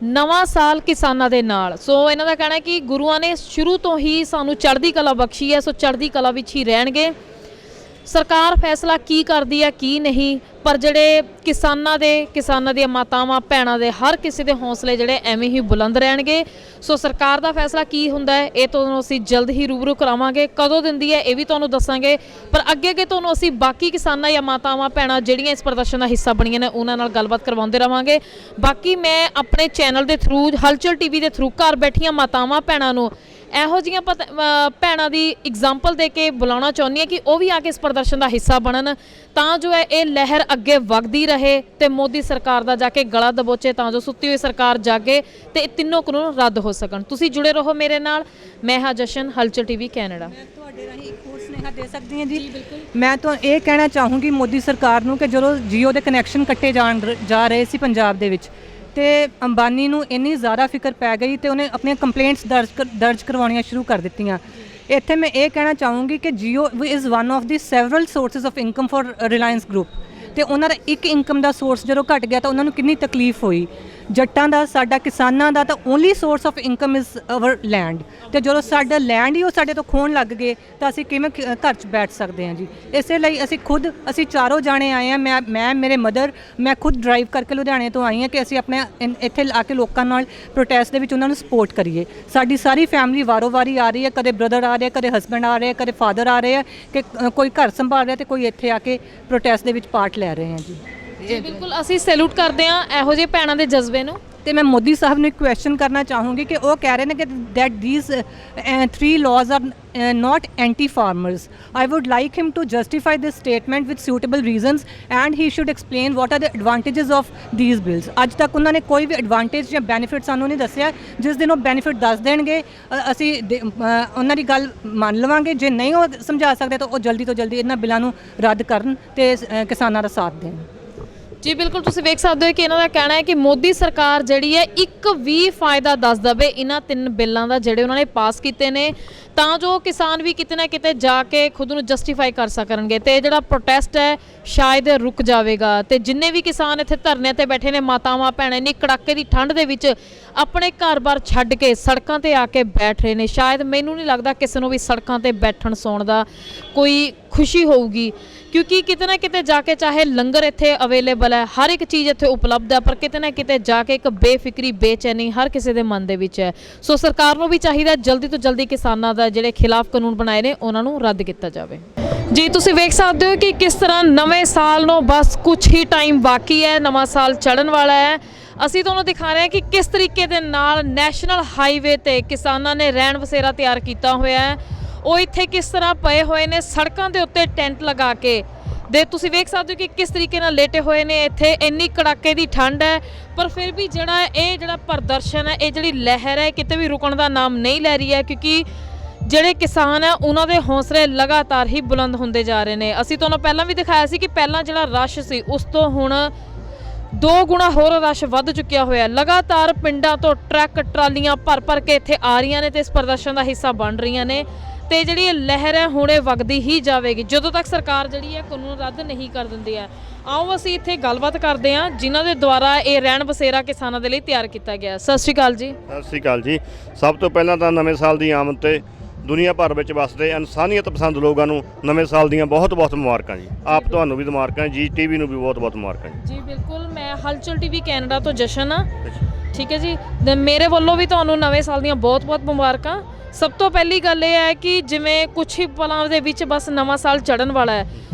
ਨਵਾਂ ਸਾਲ ਕਿਸਾਨਾਂ ਦੇ ਨਾਲ, ਸੋ ਇਹਨਾਂ ਦਾ ਕਹਿਣਾ ਹੈ ਕਿ ਗੁਰੂਆਂ ਨੇ ਸ਼ੁਰੂ ਤੋਂ ਹੀ ਸਾਨੂੰ ਚੜ੍ਹਦੀ ਕਲਾ ਬਖਸ਼ੀ ਹੈ, ਸੋ ਚੜ੍ਹਦੀ ਕਲਾ ਵਿੱਚ ਹੀ ਰਹਿਣਗੇ। ਸਰਕਾਰ ਫੈਸਲਾ ਕੀ ਕਰਦੀ ਹੈ ਕੀ ਨਹੀਂ, ਪਰ ਜਿਹੜੇ ਕਿਸਾਨਾਂ ਦੀਆਂ ਮਾਤਾਵਾਂ ਭੈਣਾਂ ਦੇ ਹਰ ਕਿਸੇ ਦੇ ਹੌਸਲੇ ਜਿਹੜੇ ਐਵੇਂ ਹੀ ਬੁਲੰਦ ਰਹਿਣਗੇ। ਸੋ ਸਰਕਾਰ ਦਾ ਫੈਸਲਾ ਕੀ ਹੁੰਦਾ ਹੈ ਇਹ ਤੁਹਾਨੂੰ ਅਸੀਂ ਜਲਦ ਹੀ ਰੂਬਰੂ ਕਰਾਵਾਂਗੇ, ਕਦੋਂ ਦਿੰਦੀ ਹੈ ਇਹ ਵੀ ਤੁਹਾਨੂੰ ਦੱਸਾਂਗੇ। ਪਰ ਅੱਗੇ ਤੁਹਾਨੂੰ ਅਸੀਂ ਬਾਕੀ ਕਿਸਾਨਾਂ ਜਾਂ ਮਾਤਾਵਾਂ ਭੈਣਾਂ ਜਿਹੜੀਆਂ ਇਸ ਪ੍ਰਦਰਸ਼ਨ ਦਾ ਹਿੱਸਾ ਬਣੀਆਂ ਨੇ ਉਹਨਾਂ ਨਾਲ ਗੱਲਬਾਤ ਕਰਵਾਉਂਦੇ ਰਵਾਂਗੇ। ਬਾਕੀ ਮੈਂ ਆਪਣੇ ਚੈਨਲ ਦੇ ਥਰੂ, ਹਲਚਲ TV ਦੇ ਥਰੂ ਘਰ ਬੈਠੀਆਂ ਮਾਤਾਵਾਂ ਭੈਣਾਂ ਨੂੰ ਇਹੋ ਜਿਹੀਆਂ ਭੈਣਾਂ ਦੀ ਐਗਜ਼ਾਮਪਲ ਦੇ ਕੇ ਬੁਲਾਉਣਾ ਚਾਹੁੰਦੀ ਹਾਂ ਕਿ ਉਹ ਵੀ ਆ ਕੇ ਇਸ ਪ੍ਰਦਰਸ਼ਨ ਦਾ ਹਿੱਸਾ ਬਣਨ, ਤਾਂ ਜੋ ਹੈ ਇਹ ਲਹਿਰ ਅੱਗੇ ਵਗਦੀ ਰਹੇ ਤੇ ਮੋਦੀ ਸਰਕਾਰ ਦਾ ਜਾ ਕੇ ਗਲਾ ਦਬੋਚੇ, ਤਾਂ ਜੋ ਸੁੱਤੀ ਹੋਈ ਸਰਕਾਰ ਜਾਗੇ ਤੇ ਇਹ ਤਿੰਨੋਂ ਕਾਨੂੰਨ ਰੱਦ ਹੋ ਸਕਣ। ਤੁਸੀਂ ਜੁੜੇ ਰਹੋ ਮੇਰੇ ਨਾਲ। ਮੈਂ ਹਾਂ ਜਸ਼ਨ, ਹਲਚਲ TV ਕੈਨੇਡਾ। ਤੁਹਾਡੇ ਰਾਹੀਂ ਇੱਕ ਹੋਰ ਸੁਨੇਹਾ ਦੇ ਸਕਦੀ ਹਾਂ ਜੀ। ਮੈਂ ਤਾਂ ਇਹ ਕਹਿਣਾ ਚਾਹੂੰਗੀ ਮੋਦੀ ਸਰਕਾਰ ਨੂੰ ਕਿ ਜਦੋਂ ਜੀਓ ਦੇ ਕਨੈਕਸ਼ਨ ਕੱਟੇ ਜਾ ਰਹੇ ਸੀ ਪੰਜਾਬ ਦੇ ਵਿੱਚ ਤੇ ਅੰਬਾਨੀ ਨੂੰ ਇੰਨੀ ਜ਼ਿਆਦਾ ਫਿਕਰ ਪੈ ਗਈ ਤੇ ਉਹਨੇ ਆਪਣੀਆਂ ਕੰਪਲੇਂਟਸ ਦਰਜ ਕਰਵਾਉਣੀਆਂ ਸ਼ੁਰੂ ਕਰ ਦਿੱਤੀਆਂ। ਇੱਥੇ ਮੈਂ ਇਹ ਕਹਿਣਾ ਚਾਹੂੰਗੀ ਕਿ JIO is one of the several sources of income for Reliance group ਤੇ ਉਹਨਾਂ ਦਾ ਇੱਕ ਇਨਕਮ ਦਾ ਸੋਰਸ ਜਦੋਂ ਘਟ ਗਿਆ ਤਾਂ ਉਹਨਾਂ ਨੂੰ ਕਿੰਨੀ ਤਕਲੀਫ ਹੋਈ। ਜੱਟਾਂ ਦਾ, ਸਾਡਾ ਕਿਸਾਨਾਂ ਦਾ ਤਾਂ only source of income is our land ਤੇ ਜਦੋਂ ਸਾਡਾ ਲੈਂਡ ਹੀ ਉਹ ਸਾਡੇ ਤੋਂ ਖੋਣ ਲੱਗ ਗਏ ਤਾਂ ਅਸੀਂ ਕਿਵੇਂ ਘਰ 'ਚ ਬੈਠ ਸਕਦੇ ਹਾਂ ਜੀ। ਇਸੇ ਲਈ ਅਸੀਂ ਚਾਰੋਂ ਜਾਣੇ ਆਏ ਹਾਂ। ਮੈਂ ਮੇਰੇ ਮਦਰ, ਮੈਂ ਖੁਦ ਡਰਾਈਵ ਕਰਕੇ ਲੁਧਿਆਣੇ ਤੋਂ ਆਈ ਹਾਂ ਕਿ ਅਸੀਂ ਆਪਣੇ ਇੱਥੇ ਆ ਕੇ ਲੋਕਾਂ ਨਾਲ ਪ੍ਰੋਟੈਸਟ ਦੇ ਵਿੱਚ ਉਹਨਾਂ ਨੂੰ ਸਪੋਰਟ ਕਰੀਏ। ਸਾਡੀ ਸਾਰੀ ਫੈਮਿਲੀ ਵਾਰੋ ਵਾਰੀ ਆ ਰਹੀ ਹੈ, ਕਦੇ ਬ੍ਰਦਰ ਆ ਰਿਹਾ, ਕਦੇ ਹਸਬੈਂਡ ਆ ਰਿਹਾ, ਕਦੇ ਫਾਦਰ ਆ ਰਹੇ ਆ ਕਿ ਕੋਈ ਘਰ ਸੰਭਾਲ ਰਿਹਾ ਤੇ ਕੋਈ ਇੱਥੇ ਆ ਕੇ ਪ੍ਰੋਟੈਸਟ ਦੇ ਵਿੱਚ ਪਾਰਟ ਲੈ ਰਹੇ ਆ ਜੀ। ਜੀ ਬਿਲਕੁਲ, ਅਸੀਂ ਸੈਲੂਟ ਕਰਦੇ ਹਾਂ ਇਹੋ ਜਿਹੇ ਭੈਣਾਂ ਦੇ ਜਜ਼ਬੇ ਨੂੰ। ਤੇ ਮੈਂ ਮੋਦੀ ਸਾਹਿਬ ਨੂੰ ਇੱਕ ਕੁਐਸਚਨ ਕਰਨਾ ਚਾਹੂੰਗੀ ਕਿ ਉਹ ਕਹਿ ਰਹੇ ਨੇ ਕਿ that these 3 laws are not anti farmers. I would like him to justify this statement with suitable reasons and he should explain what are the advantages of these bills. ਅੱਜ ਤੱਕ ਉਹਨਾਂ ਨੇ ਕੋਈ ਵੀ ਐਡਵਾਂਟੇਜ ਜਾਂ ਬੈਨੀਫਿਟ ਸਾਨੂੰ ਨਹੀਂ ਦੱਸਿਆ। ਜਿਸ ਦਿਨ ਉਹ ਬੈਨੀਫਿਟ ਦੱਸ ਦੇਣਗੇ ਅਸੀਂ ਉਹਨਾਂ ਦੀ ਗੱਲ ਮੰਨ ਲਵਾਂਗੇ। ਜੇ ਨਹੀਂ ਉਹ ਸਮਝਾ ਸਕਦੇ ਤਾਂ ਉਹ ਜਲਦੀ ਤੋਂ ਜਲਦੀ ਇਹਨਾਂ ਬਿੱਲਾਂ ਨੂੰ ਰੱਦ ਕਰਨ ਤੇ ਕਿਸਾਨਾਂ ਦਾ ਸਾਥ ਦੇਣ। ਜੀ ਬਿਲਕੁਲ, ਤੁਸੀਂ ਵੇਖ ਸਕਦੇ ਹੋ ਕਿ ਇਹਨਾਂ ਦਾ ਕਹਿਣਾ ਹੈ ਕਿ ਮੋਦੀ ਸਰਕਾਰ ਜਿਹੜੀ ਹੈ ਇੱਕ ਵੀ ਫਾਇਦਾ ਦੱਸ ਦਵੇ ਇਹਨਾਂ 3 ਬਿੱਲਾਂ ਦਾ ਜਿਹੜੇ ਉਹਨਾਂ ਨੇ ਪਾਸ ਕੀਤੇ ਨੇ, ਤਾਂ ਜੋ ਕਿਸਾਨ ਵੀ ਕਿਤੇ ਨਾ ਕਿਤੇ ਜਾ ਕੇ ਖੁਦ ਨੂੰ ਜਸਟੀਫਾਈ ਕਰ ਸਕਣਗੇ ਤੇ ਜਿਹੜਾ ਪ੍ਰੋਟੈਸਟ ਹੈ ਸ਼ਾਇਦ ਰੁਕ ਜਾਵੇਗਾ। ਤੇ ਜਿੰਨੇ ਵੀ ਕਿਸਾਨ ਇੱਥੇ ਧਰਨੇ ਤੇ ਬੈਠੇ ਨੇ, ਮਾਤਾਵਾਂ ਭੈਣਾਂ, ਇੰਨੀ ਕੜਾਕੇ ਦੀ ਠੰਡ ਦੇ ਵਿੱਚ ਆਪਣੇ ਘਰ-ਬਾਰ ਛੱਡ ਕੇ ਸੜਕਾਂ ਤੇ ਆ ਕੇ ਬੈਠ ਰਹੇ ਨੇ। ਸ਼ਾਇਦ ਮੈਨੂੰ ਨਹੀਂ ਲੱਗਦਾ ਕਿਸੇ ਨੂੰ ਵੀ ਸੜਕਾਂ ਤੇ ਬੈਠਣ ਸੌਣ ਦਾ ਕੋਈ ਖੁਸ਼ੀ ਹੋਊਗੀ, ਕਿਉਂਕਿ ਕਿਤੇ ਨਾ ਕਿਤੇ ਜਾ ਕੇ ਚਾਹੇ ਲੰਗਰ ਇੱਥੇ ਅਵੇਲੇਬਲ ਹੈ, ਹਰ ਇੱਕ ਚੀਜ਼ ਇੱਥੇ ਉਪਲਬਧ ਹੈ, ਪਰ ਕਿਤੇ ਨਾ ਕਿਤੇ ਜਾ ਕੇ ਇੱਕ ਬੇਫਿਕਰੀ, ਬੇਚੈਨੀ ਹਰ ਕਿਸੇ ਦੇ ਮਨ ਦੇ ਵਿੱਚ ਹੈ। ਸੋ ਸਰਕਾਰ ਨੂੰ ਵੀ ਚਾਹੀਦਾ ਜਲਦੀ ਤੋਂ ਜਲਦੀ ਕਿਸਾਨਾਂ ਦਾ ਜਿਹੜੇ ਖਿਲਾਫ ਕਾਨੂੰਨ ਬਣਾਏ ਨੇ ਉਹਨਾਂ ਨੂੰ ਰੱਦ ਕੀਤਾ ਜਾਵੇ। ਜੀ ਤੁਸੀਂ ਵੇਖ ਸਕਦੇ ਹੋ ਕਿ ਕਿਸ ਤਰ੍ਹਾਂ ਨਵੇਂ ਸਾਲ ਨੂੰ ਬਸ ਕੁਝ ਹੀ ਟਾਈਮ ਬਾਕੀ ਹੈ, ਨਵਾਂ ਸਾਲ ਚੜ੍ਹਨ ਵਾਲਾ ਹੈ। ਅਸੀਂ ਤੁਹਾਨੂੰ ਦਿਖਾ ਰਹੇ ਹਾਂ ਕਿ ਕਿਸ ਤਰੀਕੇ ਦੇ ਨਾਲ ਨੈਸ਼ਨਲ ਹਾਈਵੇ ਤੇ ਕਿਸਾਨਾਂ ਨੇ ਰਹਿਣ ਬਸੇਰਾ ਤਿਆਰ ਕੀਤਾ ਹੋਇਆ ਹੈ। ਉਹ ਇੱਥੇ ਕਿਸ ਤਰ੍ਹਾਂ ਪਏ ਹੋਏ ਨੇ ਸੜਕਾਂ ਦੇ ਉੱਤੇ ਟੈਂਟ ਲਗਾ ਕੇ। ਦੇ ਤੁਸੀਂ ਵੇਖ ਸਕਦੇ ਹੋ ਕਿ ਕਿਸ ਤਰੀਕੇ ਨਾਲ ਲੇਟੇ ਹੋਏ ਨੇ। ਇੱਥੇ ਇੰਨੀ ਕੜਾਕੇ ਦੀ ਠੰਡ ਹੈ, ਪਰ ਫਿਰ ਵੀ ਜਿਹੜਾ ਪ੍ਰਦਰਸ਼ਨ ਹੈ, ਇਹ ਜਿਹੜੀ ਲਹਿਰ ਹੈ ਕਿਤੇ ਵੀ ਰੁਕਣ ਦਾ ਨਾਮ ਨਹੀਂ ਲੈ ਰਹੀ ਹੈ, ਕਿਉਂਕਿ ਜਿਹੜੇ ਕਿਸਾਨ ਹੈ ਉਹਨਾਂ ਦੇ ਹੌਸਲੇ ਲਗਾਤਾਰ ਹੀ ਬੁਲੰਦ ਹੁੰਦੇ ਜਾ ਰਹੇ ਨੇ। ਅਸੀਂ ਤੁਹਾਨੂੰ ਪਹਿਲਾਂ ਵੀ ਦਿਖਾਇਆ ਸੀ ਕਿ ਪਹਿਲਾਂ ਜਿਹੜਾ ਰਸ਼ ਸੀ ਉਸ ਤੋਂ ਹੁਣ 2 ਗੁਣਾ ਹੋਰ ਰਸ਼ ਵੱਧ ਚੁੱਕਿਆ ਹੋਇਆ। ਲਗਾਤਾਰ ਪਿੰਡਾਂ ਤੋਂ ਟਰੱਕ ਟਰਾਲੀਆਂ ਭਰ ਕੇ ਇੱਥੇ ਆ ਰਹੀਆਂ ਨੇ ਤੇ ਇਸ ਪ੍ਰਦਰਸ਼ਨ ਦਾ ਹਿੱਸਾ ਬਣ ਰਹੀਆਂ ਨੇ। ਤੇ ਜਿਹੜੀ ਇਹ ਲਹਿਰ ਹੈ ਹੁਣ ਇਹ ਵਗਦੀ ਹੀ ਜਾਵੇਗੀ ਜਦੋਂ ਤੱਕ ਸਰਕਾਰ ਜਿਹੜੀ ਹੈ ਕਾਨੂੰਨ ਰੱਦ ਨਹੀਂ ਕਰ ਦਿੰਦੀ ਹੈ। ਆਓ ਅਸੀਂ ਇੱਥੇ ਗੱਲਬਾਤ ਕਰਦੇ ਹਾਂ ਜਿਨ੍ਹਾਂ ਦੇ ਦੁਆਰਾ ਇਹ ਰਹਿਣ ਬਸੇਰਾ ਕਿਸਾਨਾਂ ਦੇ ਲਈ ਤਿਆਰ ਕੀਤਾ ਗਿਆ। ਸਤਿ ਸ਼੍ਰੀ ਅਕਾਲ ਜੀ। ਸਤਿ ਸ਼੍ਰੀ ਅਕਾਲ ਜੀ। ਸਭ ਤੋਂ ਪਹਿਲਾਂ ਤਾਂ ਨਵੇਂ ਸਾਲ ਦੀ ਆਮਦ ਤੇ ਦੁਨੀਆ ਭਰ ਵਿੱਚ ਵਸਦੇ ਇਨਸਾਨੀਅਤ ਪਸੰਦ ਲੋਕਾਂ ਨੂੰ ਨਵੇਂ ਸਾਲ ਦੀਆਂ ਬਹੁਤ-ਬਹੁਤ ਮੁਬਾਰਕਾਂ ਜੀ। ਆਪ ਤੁਹਾਨੂੰ ਵੀ ਮੁਬਾਰਕਾਂ, ਜੀ ਟੀਵੀ ਨੂੰ ਵੀ ਬਹੁਤ-ਬਹੁਤ ਮੁਬਾਰਕਾਂ ਜੀ। ਬਿਲਕੁਲ, ਮੈਂ ਹਲਚਲ ਟੀਵੀ ਕੈਨੇਡਾ ਤੋਂ ਜਸ਼ਨ ਆ, ਠੀਕ ਹੈ ਜੀ। ਮੇਰੇ ਵੱਲੋਂ ਵੀ ਤੁਹਾਨੂੰ ਨਵੇਂ ਸਾਲ ਦੀਆਂ ਬਹੁਤ-ਬਹੁਤ ਮੁਬਾਰਕਾਂ। ਸਭ ਤੋਂ ਪਹਿਲੀ ਗੱਲ ਇਹ ਹੈ ਕਿ ਜਿਵੇਂ ਕੁਛ ਹੀ ਪਲਾਂ ਦੇ ਵਿੱਚ ਬਸ ਨਵਾਂ ਸਾਲ ਚੜ੍ਹਨ ਵਾਲਾ ਹੈ।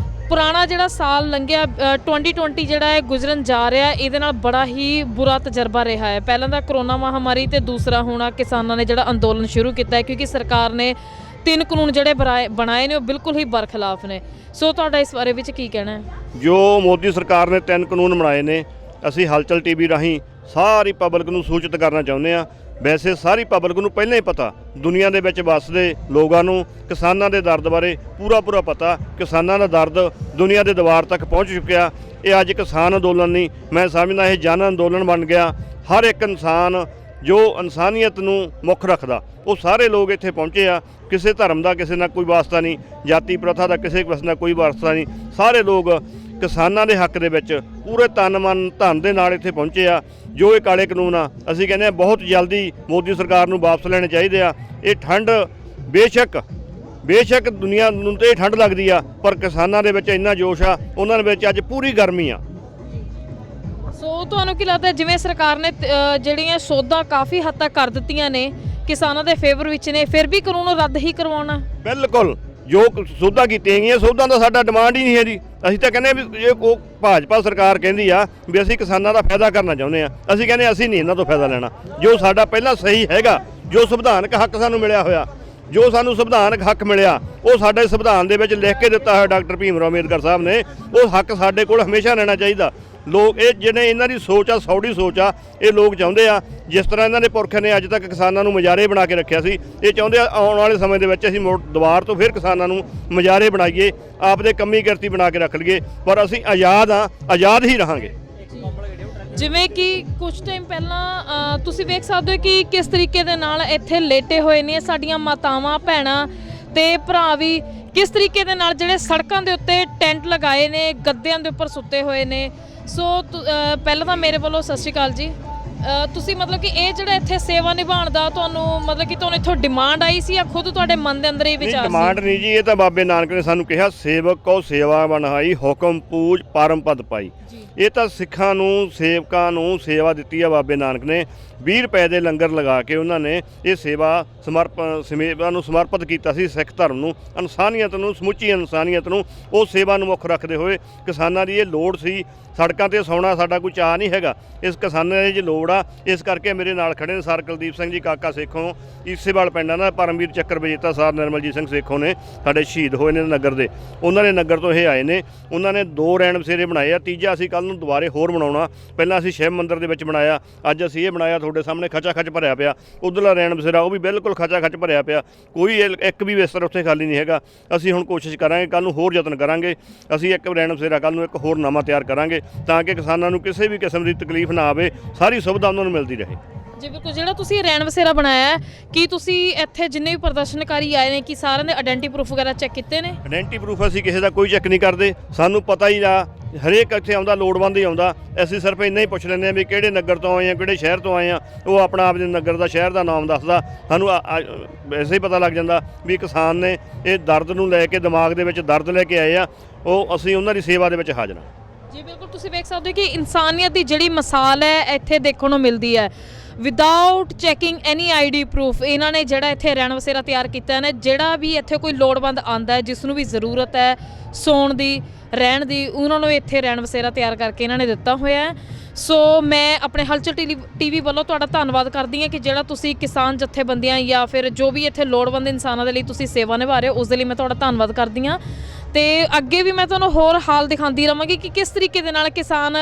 ਪੁਰਾਣਾ ਜਿਹੜਾ ਸਾਲ ਲੰਘਿਆ 2020 ਜਿਹੜਾ ਹੈ ਗੁਜ਼ਰਨ ਜਾ ਰਿਹਾ, ਇਹਦੇ ਨਾਲ ਬੜਾ ਹੀ ਬੁਰਾ ਤਜਰਬਾ ਰਿਹਾ ਹੈ। ਪਹਿਲਾਂ ਤਾਂ ਕਰੋਨਾ ਮਹਾਮਾਰੀ ਤੇ ਦੂਸਰਾ ਹੁਣ ਕਿਸਾਨਾਂ ਨੇ ਜਿਹੜਾ ਅੰਦੋਲਨ ਸ਼ੁਰੂ ਕੀਤਾ ਹੈ, ਕਿਉਂਕਿ ਸਰਕਾਰ ਨੇ 3 ਕਾਨੂੰਨ ਜਿਹੜੇ ਬਣਾਏ ਨੇ ਉਹ ਬਿਲਕੁਲ ਹੀ ਬਰਖਲਾਫ ਨੇ। ਸੋ ਤੁਹਾਡਾ ਇਸ ਬਾਰੇ ਵਿੱਚ ਕੀ ਕਹਿਣਾ ਹੈ? ਜੋ ਮੋਦੀ ਸਰਕਾਰ ਨੇ 3 ਕਾਨੂੰਨ ਬਣਾਏ ਨੇ, ਅਸੀਂ ਹਲਚਲ ਟੀਵੀ ਰਾਹੀਂ ਸਾਰੀ ਪਬਲਿਕ ਨੂੰ ਸੂਚਿਤ ਕਰਨਾ ਚਾਹੁੰਦੇ ਹਾਂ। ਵੈਸੇ ਸਾਰੀ ਪਬਲਿਕ ਨੂੰ ਪਹਿਲਾਂ ਹੀ ਪਤਾ, ਦੁਨੀਆ ਦੇ ਵਿੱਚ ਵੱਸਦੇ ਲੋਕਾਂ ਨੂੰ ਕਿਸਾਨਾਂ ਦੇ ਦਰਦ ਬਾਰੇ ਪੂਰਾ ਪਤਾ। ਕਿਸਾਨਾਂ ਦਾ ਦਰਦ ਦੁਨੀਆ ਦੇ ਦੀਵਾਰ ਤੱਕ ਪਹੁੰਚ ਚੁੱਕਿਆ। ਇਹ ਅੱਜ ਕਿਸਾਨ ਅੰਦੋਲਨ ਨਹੀਂ, ਮੈਂ ਸਮਝਦਾ ਇਹ ਜਨ ਅੰਦੋਲਨ ਬਣ ਗਿਆ। ਹਰ ਇੱਕ ਇਨਸਾਨ ਜੋ ਇਨਸਾਨੀਅਤ ਨੂੰ ਮੁੱਖ ਰੱਖਦਾ ਉਹ ਸਾਰੇ ਲੋਕ ਇੱਥੇ ਪਹੁੰਚੇ ਆ। ਕਿਸੇ ਧਰਮ ਦਾ ਕਿਸੇ ਨਾਲ ਕੋਈ ਵਾਸਤਾ ਨਹੀਂ, ਜਾਤੀ ਪ੍ਰਥਾ ਦਾ ਕਿਸੇ ਨਾਲ ਕੋਈ ਵਾਸਤਾ ਨਹੀਂ। ਸਾਰੇ ਲੋਕ ਕਿਸਾਨਾਂ ਦੇ ਹੱਕ ਦੇ ਵਿੱਚ ਪੂਰੇ ਤਨ ਮਨ ਧਨ ਦੇ ਨਾਲ ਇੱਥੇ ਪਹੁੰਚੇ ਆ। ਜੋ ਇਹ ਕਾਲੇ ਕਾਨੂੰਨ ਆ, ਅਸੀਂ ਕਹਿੰਦੇ ਹਾਂ ਬਹੁਤ ਜਲਦੀ ਮੋਦੀ ਸਰਕਾਰ ਨੂੰ ਵਾਪਸ ਲੈਣੇ ਚਾਹੀਦੇ ਆ। ਇਹ ਠੰਡ ਬੇਸ਼ੱਕ ਦੁਨੀਆ ਨੂੰ ਤੇ ਠੰਡ ਲੱਗਦੀ ਆ, ਪਰ ਕਿਸਾਨਾਂ ਦੇ ਵਿੱਚ ਇੰਨਾ ਜੋਸ਼ ਆ, ਉਹਨਾਂ ਦੇ ਵਿੱਚ ਅੱਜ ਪੂਰੀ ਗਰਮੀ ਆ। ਸੋ ਤੁਹਾਨੂੰ ਕੀ ਲੱਗਦਾ ਜਿਵੇਂ ਸਰਕਾਰ ਨੇ ਜਿਹੜੀਆਂ ਸੋਧਾਂ ਕਾਫੀ ਹੱਦ ਤੱਕ ਕਰ ਦਿੱਤੀਆਂ ਨੇ, ਕਿਸਾਨਾਂ ਦੇ ਫੇਵਰ ਵਿੱਚ ਨੇ, ਫਿਰ ਵੀ ਕਾਨੂੰਨ ਰੱਦ ਹੀ ਕਰਵਾਉਣਾ? ਬਿਲਕੁਲ, ਜੋ ਸੋਧਾਂ ਕੀਤੀਆਂ ਗਈਆਂ ਸੋਧਾਂ ਦਾ ਸਾਡਾ ਡਿਮਾਂਡ ਹੀ ਨਹੀਂ ਹੈ ਜੀ। ਅਸੀਂ ਤਾਂ ਕਹਿੰਦੇ ਵੀ ਜੇ ਕੋਈ ਭਾਜਪਾ ਸਰਕਾਰ ਕਹਿੰਦੀ ਆ ਵੀ ਅਸੀਂ ਕਿਸਾਨਾਂ ਦਾ ਫਾਇਦਾ ਕਰਨਾ ਚਾਹੁੰਦੇ ਆ, ਅਸੀਂ ਕਹਿੰਦੇ ਅਸੀਂ ਨਹੀਂ ਇਹਨਾਂ ਤੋਂ ਫਾਇਦਾ ਲੈਣਾ। ਜੋ ਸਾਡਾ ਪਹਿਲਾਂ ਸਹੀ ਹੈਗਾ, ਜੋ ਸੰਵਿਧਾਨਕ ਹੱਕ ਸਾਨੂੰ ਮਿਲਿਆ ਹੋਇਆ, ਜੋ ਸਾਨੂੰ ਸੰਵਿਧਾਨਕ ਹੱਕ ਮਿਲਿਆ, ਉਹ ਸਾਡੇ ਸੰਵਿਧਾਨ ਦੇ ਵਿੱਚ ਲਿਖ ਕੇ ਦਿੱਤਾ ਹੋਇਆ ਡਾਕਟਰ ਭੀਮ ਰਾਓ ਅੰਬੇਦਕਰ ਸਾਹਿਬ ਨੇ, ਉਹ ਹੱਕ ਸਾਡੇ ਕੋਲ ਹਮੇਸ਼ਾ ਰਹਿਣਾ ਚਾਹੀਦਾ। ਲੋਕ ਇਹ ਜਿਹੜੇ ਇਹਨਾਂ ਦੀ ਸੋਚ ਆ ਸੌੜੀ ਸੋਚ ਆ, ਇਹ ਲੋਕ ਚਾਹੁੰਦੇ ਆ ਜਿਸ ਤਰ੍ਹਾਂ ਇਹਨਾਂ ਦੇ ਪੁਰਖਿਆਂ ਨੇ ਅੱਜ ਤੱਕ ਕਿਸਾਨਾਂ ਨੂੰ ਮਜ਼ਾਰੇ ਬਣਾ ਕੇ ਰੱਖਿਆ ਸੀ, ਇਹ ਚਾਹੁੰਦੇ ਆ ਆਉਣ ਵਾਲੇ ਸਮੇਂ ਦੇ ਵਿੱਚ ਅਸੀਂ ਦੁਬਾਰ ਤੋਂ ਫਿਰ ਕਿਸਾਨਾਂ ਨੂੰ ਮਜ਼ਾਰੇ ਬਣਾਈਏ, ਆਪਦੇ ਕੰਮੀ ਕਿਰਤੀ ਬਣਾ ਕੇ ਰੱਖ ਲਈਏ। ਪਰ ਅਸੀਂ ਆਜ਼ਾਦ ਆ, ਆਜ਼ਾਦ ਹੀ ਰਹਾਂਗੇ। ਜਿਵੇਂ ਕਿ ਕੁਝ ਟਾਈਮ ਪਹਿਲਾਂ ਤੁਸੀਂ ਵੇਖ ਸਕਦੇ ਹੋ ਕਿ ਕਿਸ ਤਰੀਕੇ ਦੇ ਨਾਲ ਇੱਥੇ ਲੇਟੇ ਹੋਏ ਨੇ ਸਾਡੀਆਂ ਮਾਤਾਵਾਂ ਭੈਣਾਂ ਤੇ ਭਰਾ ਵੀ, ਕਿਸ ਤਰੀਕੇ ਦੇ ਨਾਲ ਜਿਹੜੇ ਸੜਕਾਂ ਦੇ ਉੱਤੇ ਟੈਂਟ ਲਗਾਏ ਨੇ, ਗੱਦਿਆਂ ਦੇ ਉੱਪਰ ਸੁੱਤੇ ਹੋਏ ਨੇ। ਸੋ ਪਹਿਲਾਂ ਤਾਂ ਮੇਰੇ ਵੱਲੋਂ ਸਤਿ ਸ਼੍ਰੀ ਅਕਾਲ ਜੀ। ਤੁਸੀਂ ਮਤਲਬ ਕਿ ਇਹ ਜਿਹੜਾ ਇੱਥੇ ਸੇਵਾ ਨਿਭਾਉਣ ਦਾ ਤੁਹਾਨੂੰ ਮਤਲਬ ਕਿ ਤੁਹਾਨੂੰ ਇੱਥੋਂ ਡਿਮਾਂਡ ਆਈ ਸੀ ਜਾਂ ਖੁਦ ਤੁਹਾਡੇ ਮਨ ਦੇ ਅੰਦਰ ਇਹ ਵਿਚਾਰ ਸੀ? ਡਿਮਾਂਡ ਨਹੀਂ ਜੀ, ਇਹ ਤਾਂ ਬਾਬੇ ਨਾਨਕ ਨੇ ਸਾਨੂੰ ਕਿਹਾ, ਸੇਵਕ ਕੋ ਸੇਵਾ ਬਣਾਈ, ਹੁਕਮ ਪੂਜ ਪਰਮ ਪਦ ਪਾਈ। ਇਹ ਤਾਂ ਸਿੱਖਾਂ ਨੂੰ, ਸੇਵਕਾਂ ਨੂੰ ਸੇਵਾ ਦਿੱਤੀ ਆ ਬਾਬੇ ਨਾਨਕ ਨੇ। 20 ਰੁਪਏ ਦੇ ਲੰਗਰ ਲਗਾ ਕੇ ਉਹਨਾਂ ਨੇ ਇਹ ਸੇਵਾ ਸੇਵਾ ਨੂੰ ਸਮਰਪਿਤ ਕੀਤਾ ਸੀ ਸਿੱਖ ਧਰਮ ਨੂੰ, ਇਨਸਾਨੀਅਤ ਨੂੰ, ਸਮੁੱਚੀ ਇਨਸਾਨੀਅਤ ਨੂੰ। ਉਹ ਸੇਵਾ ਨੂੰ ਮੁੱਖ ਰੱਖਦੇ ਹੋਏ ਕਿਸਾਨਾਂ ਦੀ ਇਹ ਲੋੜ ਸੀ। ਸੜਕਾਂ ਤੇ ਸੌਣਾ ਸਾਡਾ ਕੋਈ ਚਾਅ ਨਹੀਂ ਹੈਗਾ, ਇਸ ਕਿਸਾਨਾਂ ਦੀ ਜੇ ਲੋੜ ਆ, ਇਸ ਕਰਕੇ ਮੇਰੇ ਨਾਲ ਖੜੇ ਨੇ ਸਰ ਕੁਲਦੀਪ ਸਿੰਘ ਜੀ ਕਾਕਾ ਸੇਖੋਂ, ਈਸੇਵਾਲ ਪਿੰਡਾਂ ਦਾ ਪਰਮਵੀਰ ਚੱਕਰ ਵਿਜੇਤਾ ਸਰ ਨਿਰਮਲਜੀਤ ਸਿੰਘ ਸੇਖੋਂ ਨੇ, ਸਾਡੇ ਸ਼ਹੀਦ ਹੋਏ ਨੇ ਨਗਰ ਦੇ। ਉਹਨਾਂ ਨੇ ਨਗਰ ਤੋਂ ਇਹ ਆਏ ਨੇ, ਉਹਨਾਂ ਨੇ 2 ਰੈਣ ਬਸੇਰੇ ਬਣਾਏ ਆ, ਤੀਜਾ ਅਸੀਂ ਕੱਲ੍ਹ ਨੂੰ ਦੁਬਾਰੇ ਹੋਰ ਬਣਾਉਣਾ। ਪਹਿਲਾਂ ਅਸੀਂ ਸ਼ਿਵ ਮੰਦਿਰ ਦੇ ਵਿੱਚ ਬਣਾਇਆ, ਅੱਜ ਅਸੀਂ ਇਹ ਬਣਾਇਆ ਤੁਹਾਡੇ ਸਾਹਮਣੇ ਖਚਾ ਖਚ ਭਰਿਆ ਪਿਆ। ਉੱਧਰਲਾ ਰੈਣ ਬਸੇਰਾ ਉਹ ਵੀ ਬਿਲਕੁਲ ਖਚਾ ਖਚ ਭਰਿਆ ਪਿਆ, ਕੋਈ ਇੱਕ ਵੀ ਬਿਸਤਰ ਉੱਥੇ ਖਾਲੀ ਨਹੀਂ ਹੈਗਾ। ਅਸੀਂ ਹੁਣ ਕੋਸ਼ਿਸ਼ ਕਰਾਂਗੇ, ਕੱਲ੍ਹ ਨੂੰ ਹੋਰ ਯਤਨ ਕਰਾਂਗੇ, ਅਸੀਂ ਇੱਕ ਰੈਣ ਬਸੇਰਾ ਕੱਲ੍ਹ ਨੂੰ ਇੱਕ ਹੋਰ ਨਵਾਂ ਤਿਆਰ ਕਰਾਂਗੇ ਤਾਂ ਕਿ ਕਿਸਾਨਾਂ ਨੂੰ ਕਿਸੇ ਵੀ ਕਿਸਮ ਦੀ ਤਕਲੀਫ ਨਾ ਆਵੇ, ਸਾਰੀ ਸੁਵਿਧਾ ਉਹਨਾਂ ਨੂੰ ਮਿਲਦੀ ਰਹੇ। ਜੀ ਬਿਲਕੁਲ। ਜਿਹੜਾ ਤੁਸੀਂ ਰੈਣ ਬਸੇਰਾ ਬਣਾਇਆ ਹੈ, ਕੀ ਤੁਸੀਂ ਇੱਥੇ ਜਿੰਨੇ ਵੀ ਪ੍ਰਦਰਸ਼ਨਕਾਰੀ ਆਏ ਨੇ ਕਿ ਸਾਰਿਆਂ ਦੇ ਆਇਡੈਂਟੀ ਪ੍ਰੂਫ ਵਗੈਰਾ ਚੈੱਕ ਕੀਤੇ ਨੇ? ਆਇਡੈਂਟੀ ਪ੍ਰੂਫ ਅਸੀਂ ਕਿਸੇ ਦਾ ਕੋਈ ਚੈੱਕ ਨਹੀਂ ਕਰਦੇ, ਸਾਨੂੰ ਪਤਾ ਹੀ ਆ ਹਰੇਕ ਇੱਥੇ ਆਉਂਦਾ ਲੋੜਵੰਦ ਹੀ ਆਉਂਦਾ। ਅਸੀਂ ਸਿਰਫ ਇੰਨਾ ਹੀ ਪੁੱਛ ਲੈਂਦੇ ਹਾਂ ਵੀ ਕਿਹੜੇ ਨਗਰ ਤੋਂ ਆਏ ਆ, ਕਿਹੜੇ ਸ਼ਹਿਰ ਤੋਂ ਆਏ ਆ। ਉਹ ਆਪਣਾ ਆਪਦੇ ਨਗਰ ਦਾ, ਸ਼ਹਿਰ ਦਾ ਨਾਮ ਦੱਸਦਾ, ਸਾਨੂੰ ਵੈਸੇ ਹੀ ਪਤਾ ਲੱਗ ਜਾਂਦਾ ਵੀ ਕਿਸਾਨ ਨੇ ਇਹ ਦਰਦ ਨੂੰ ਲੈ ਕੇ, ਦਿਮਾਗ ਦੇ ਵਿੱਚ ਦਰਦ ਲੈ ਕੇ ਆਏ ਆ, ਉਹ ਅਸੀਂ ਉਹਨਾਂ ਦੀ ਸੇਵਾ ਦੇ ਵਿੱਚ ਹਾਜ਼ਰ ਹਾਂ। ਜੀ ਬਿਲਕੁਲ। ਤੁਸੀਂ ਵੇਖ ਸਕਦੇ ਹੋ ਕਿ ਇਨਸਾਨੀਅਤ ਦੀ ਜਿਹੜੀ ਮਿਸਾਲ ਹੈ ਇੱਥੇ ਦੇਖਣ ਨੂੰ ਮਿਲਦੀ ਹੈ। ਵਿਦਆਊਟ ਚੈਕਿੰਗ ਐਨੀ ਆਈਡੀ ਪ੍ਰੂਫ ਇਹਨਾਂ ਨੇ ਜਿਹੜਾ ਇੱਥੇ ਰਹਿਣ ਬਸੇਰਾ ਤਿਆਰ ਕੀਤਾ ਨੇ। ਜਿਹੜਾ ਵੀ ਇੱਥੇ ਕੋਈ ਲੋੜਵੰਦ ਆਂਦਾ ਹੈ, ਜਿਸ ਨੂੰ ਵੀ ਜ਼ਰੂਰਤ ਹੈ ਸੌਣ ਦੀ, ਰਹਿਣ ਦੀ, ਉਹਨਾਂ ਨੂੰ ਇੱਥੇ ਰਹਿਣ ਬਸੇਰਾ ਤਿਆਰ ਕਰਕੇ ਇਹਨਾਂ ਨੇ ਦਿੱਤਾ ਹੋਇਆ ਹੈ। ਸੋ ਮੈਂ ਆਪਣੇ ਹਲਚਲ ਟੀਵੀ ਵੱਲੋਂ ਤੁਹਾਡਾ ਧੰਨਵਾਦ ਕਰਦੀ ਹਾਂ ਕਿ ਜਿਹੜਾ ਤੁਸੀਂ ਕਿਸਾਨ ਜਥੇਬੰਦੀਆਂ ਜਾਂ ਫਿਰ ਜੋ ਵੀ ਇੱਥੇ ਲੋੜਵੰਦ ਇਨਸਾਨਾਂ ਦੇ ਲਈ ਤੁਸੀਂ ਸੇਵਾ ਨਿਭਾ ਰਹੇ ਹੋ, ਉਸ ਦੇ ਲਈ ਮੈਂ ਤੁਹਾਡਾ ਧੰਨਵਾਦ ਕਰਦੀ ਹਾਂ। ਤੇ ਅੱਗੇ ਵੀ ਮੈਂ ਤੁਹਾਨੂੰ ਹੋਰ ਹਾਲ ਦਿਖਾਉਂਦੀ ਰਹਾਂਗੀ ਕਿ ਕਿਸ ਤਰੀਕੇ ਦੇ ਨਾਲ ਕਿਸਾਨ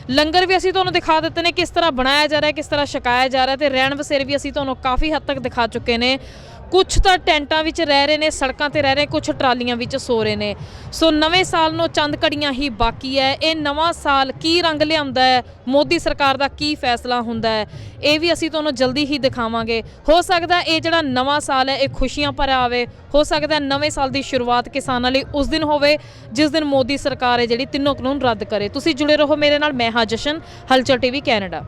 ਲੰਗਰ ਵੀ ਅਸੀਂ ਤੁਹਾਨੂੰ ਦਿਖਾ ਦਿੱਤੇ ਨੇ, ਕਿਸ ਤਰ੍ਹਾਂ ਬਣਾਇਆ ਜਾ ਰਿਹਾ, ਕਿਸ ਤਰ੍ਹਾਂ ਛਕਾਇਆ ਜਾ ਰਿਹਾ, ਤੇ ਰਹਿਣ ਬਸੇਰੇ ਵੀ ਅਸੀਂ ਤੁਹਾਨੂੰ ਕਾਫੀ ਹੱਦ ਤੱਕ ਦਿਖਾ ਚੁੱਕੇ ਨੇ। ਕੁਛ ਤਾਂ ਟੈਂਟਾਂ ਵਿੱਚ ਰਹਿ ਰਹੇ ਨੇ, ਸੜਕਾਂ ਤੇ ਰਹਿ ਰਹੇ, ਕੁਛ ਟਰਾਲੀਆਂ ਵਿੱਚ ਸੋ ਰਹੇ ਨੇ। ਸੋ ਨਵੇਂ ਸਾਲ ਨੂੰ ਚੰਦ ਘੜੀਆਂ ਹੀ ਬਾਕੀ ਹੈ। ਇਹ ਨਵਾਂ ਸਾਲ ਕੀ ਰੰਗ ਲਿਆਉਂਦਾ ਹੈ, ਮੋਦੀ ਸਰਕਾਰ ਦਾ ਕੀ ਫੈਸਲਾ ਹੁੰਦਾ ਹੈ, ਇਹ ਵੀ ਅਸੀਂ ਤੁਹਾਨੂੰ ਜਲਦੀ ਹੀ ਦਿਖਾਵਾਂਗੇ। ਹੋ ਸਕਦਾ ਇਹ ਜਿਹੜਾ ਨਵਾਂ ਸਾਲ ਹੈ ਇਹ ਖੁਸ਼ੀਆਂ ਭਰਿਆ ਆਵੇ, ਹੋ ਸਕਦਾ ਨਵੇਂ ਸਾਲ ਦੀ ਸ਼ੁਰੂਆਤ ਕਿਸਾਨਾਂ ਲਈ ਉਸ ਦਿਨ ਹੋਵੇ ਜਿਸ ਦਿਨ ਮੋਦੀ ਸਰਕਾਰ ਹੈ ਜਿਹੜੀ 3 ਕਾਨੂੰਨ ਰੱਦ ਕਰੇ। ਤੁਸੀਂ ਜੁੜੇ ਰਹੋ ਮੇਰੇ ਨਾਲ। ਮੈਂ ਹਾਂ ਜਸ਼ਨ, ਹਲਚਲ ਟੀਵੀ ਕੈਨੇਡਾ।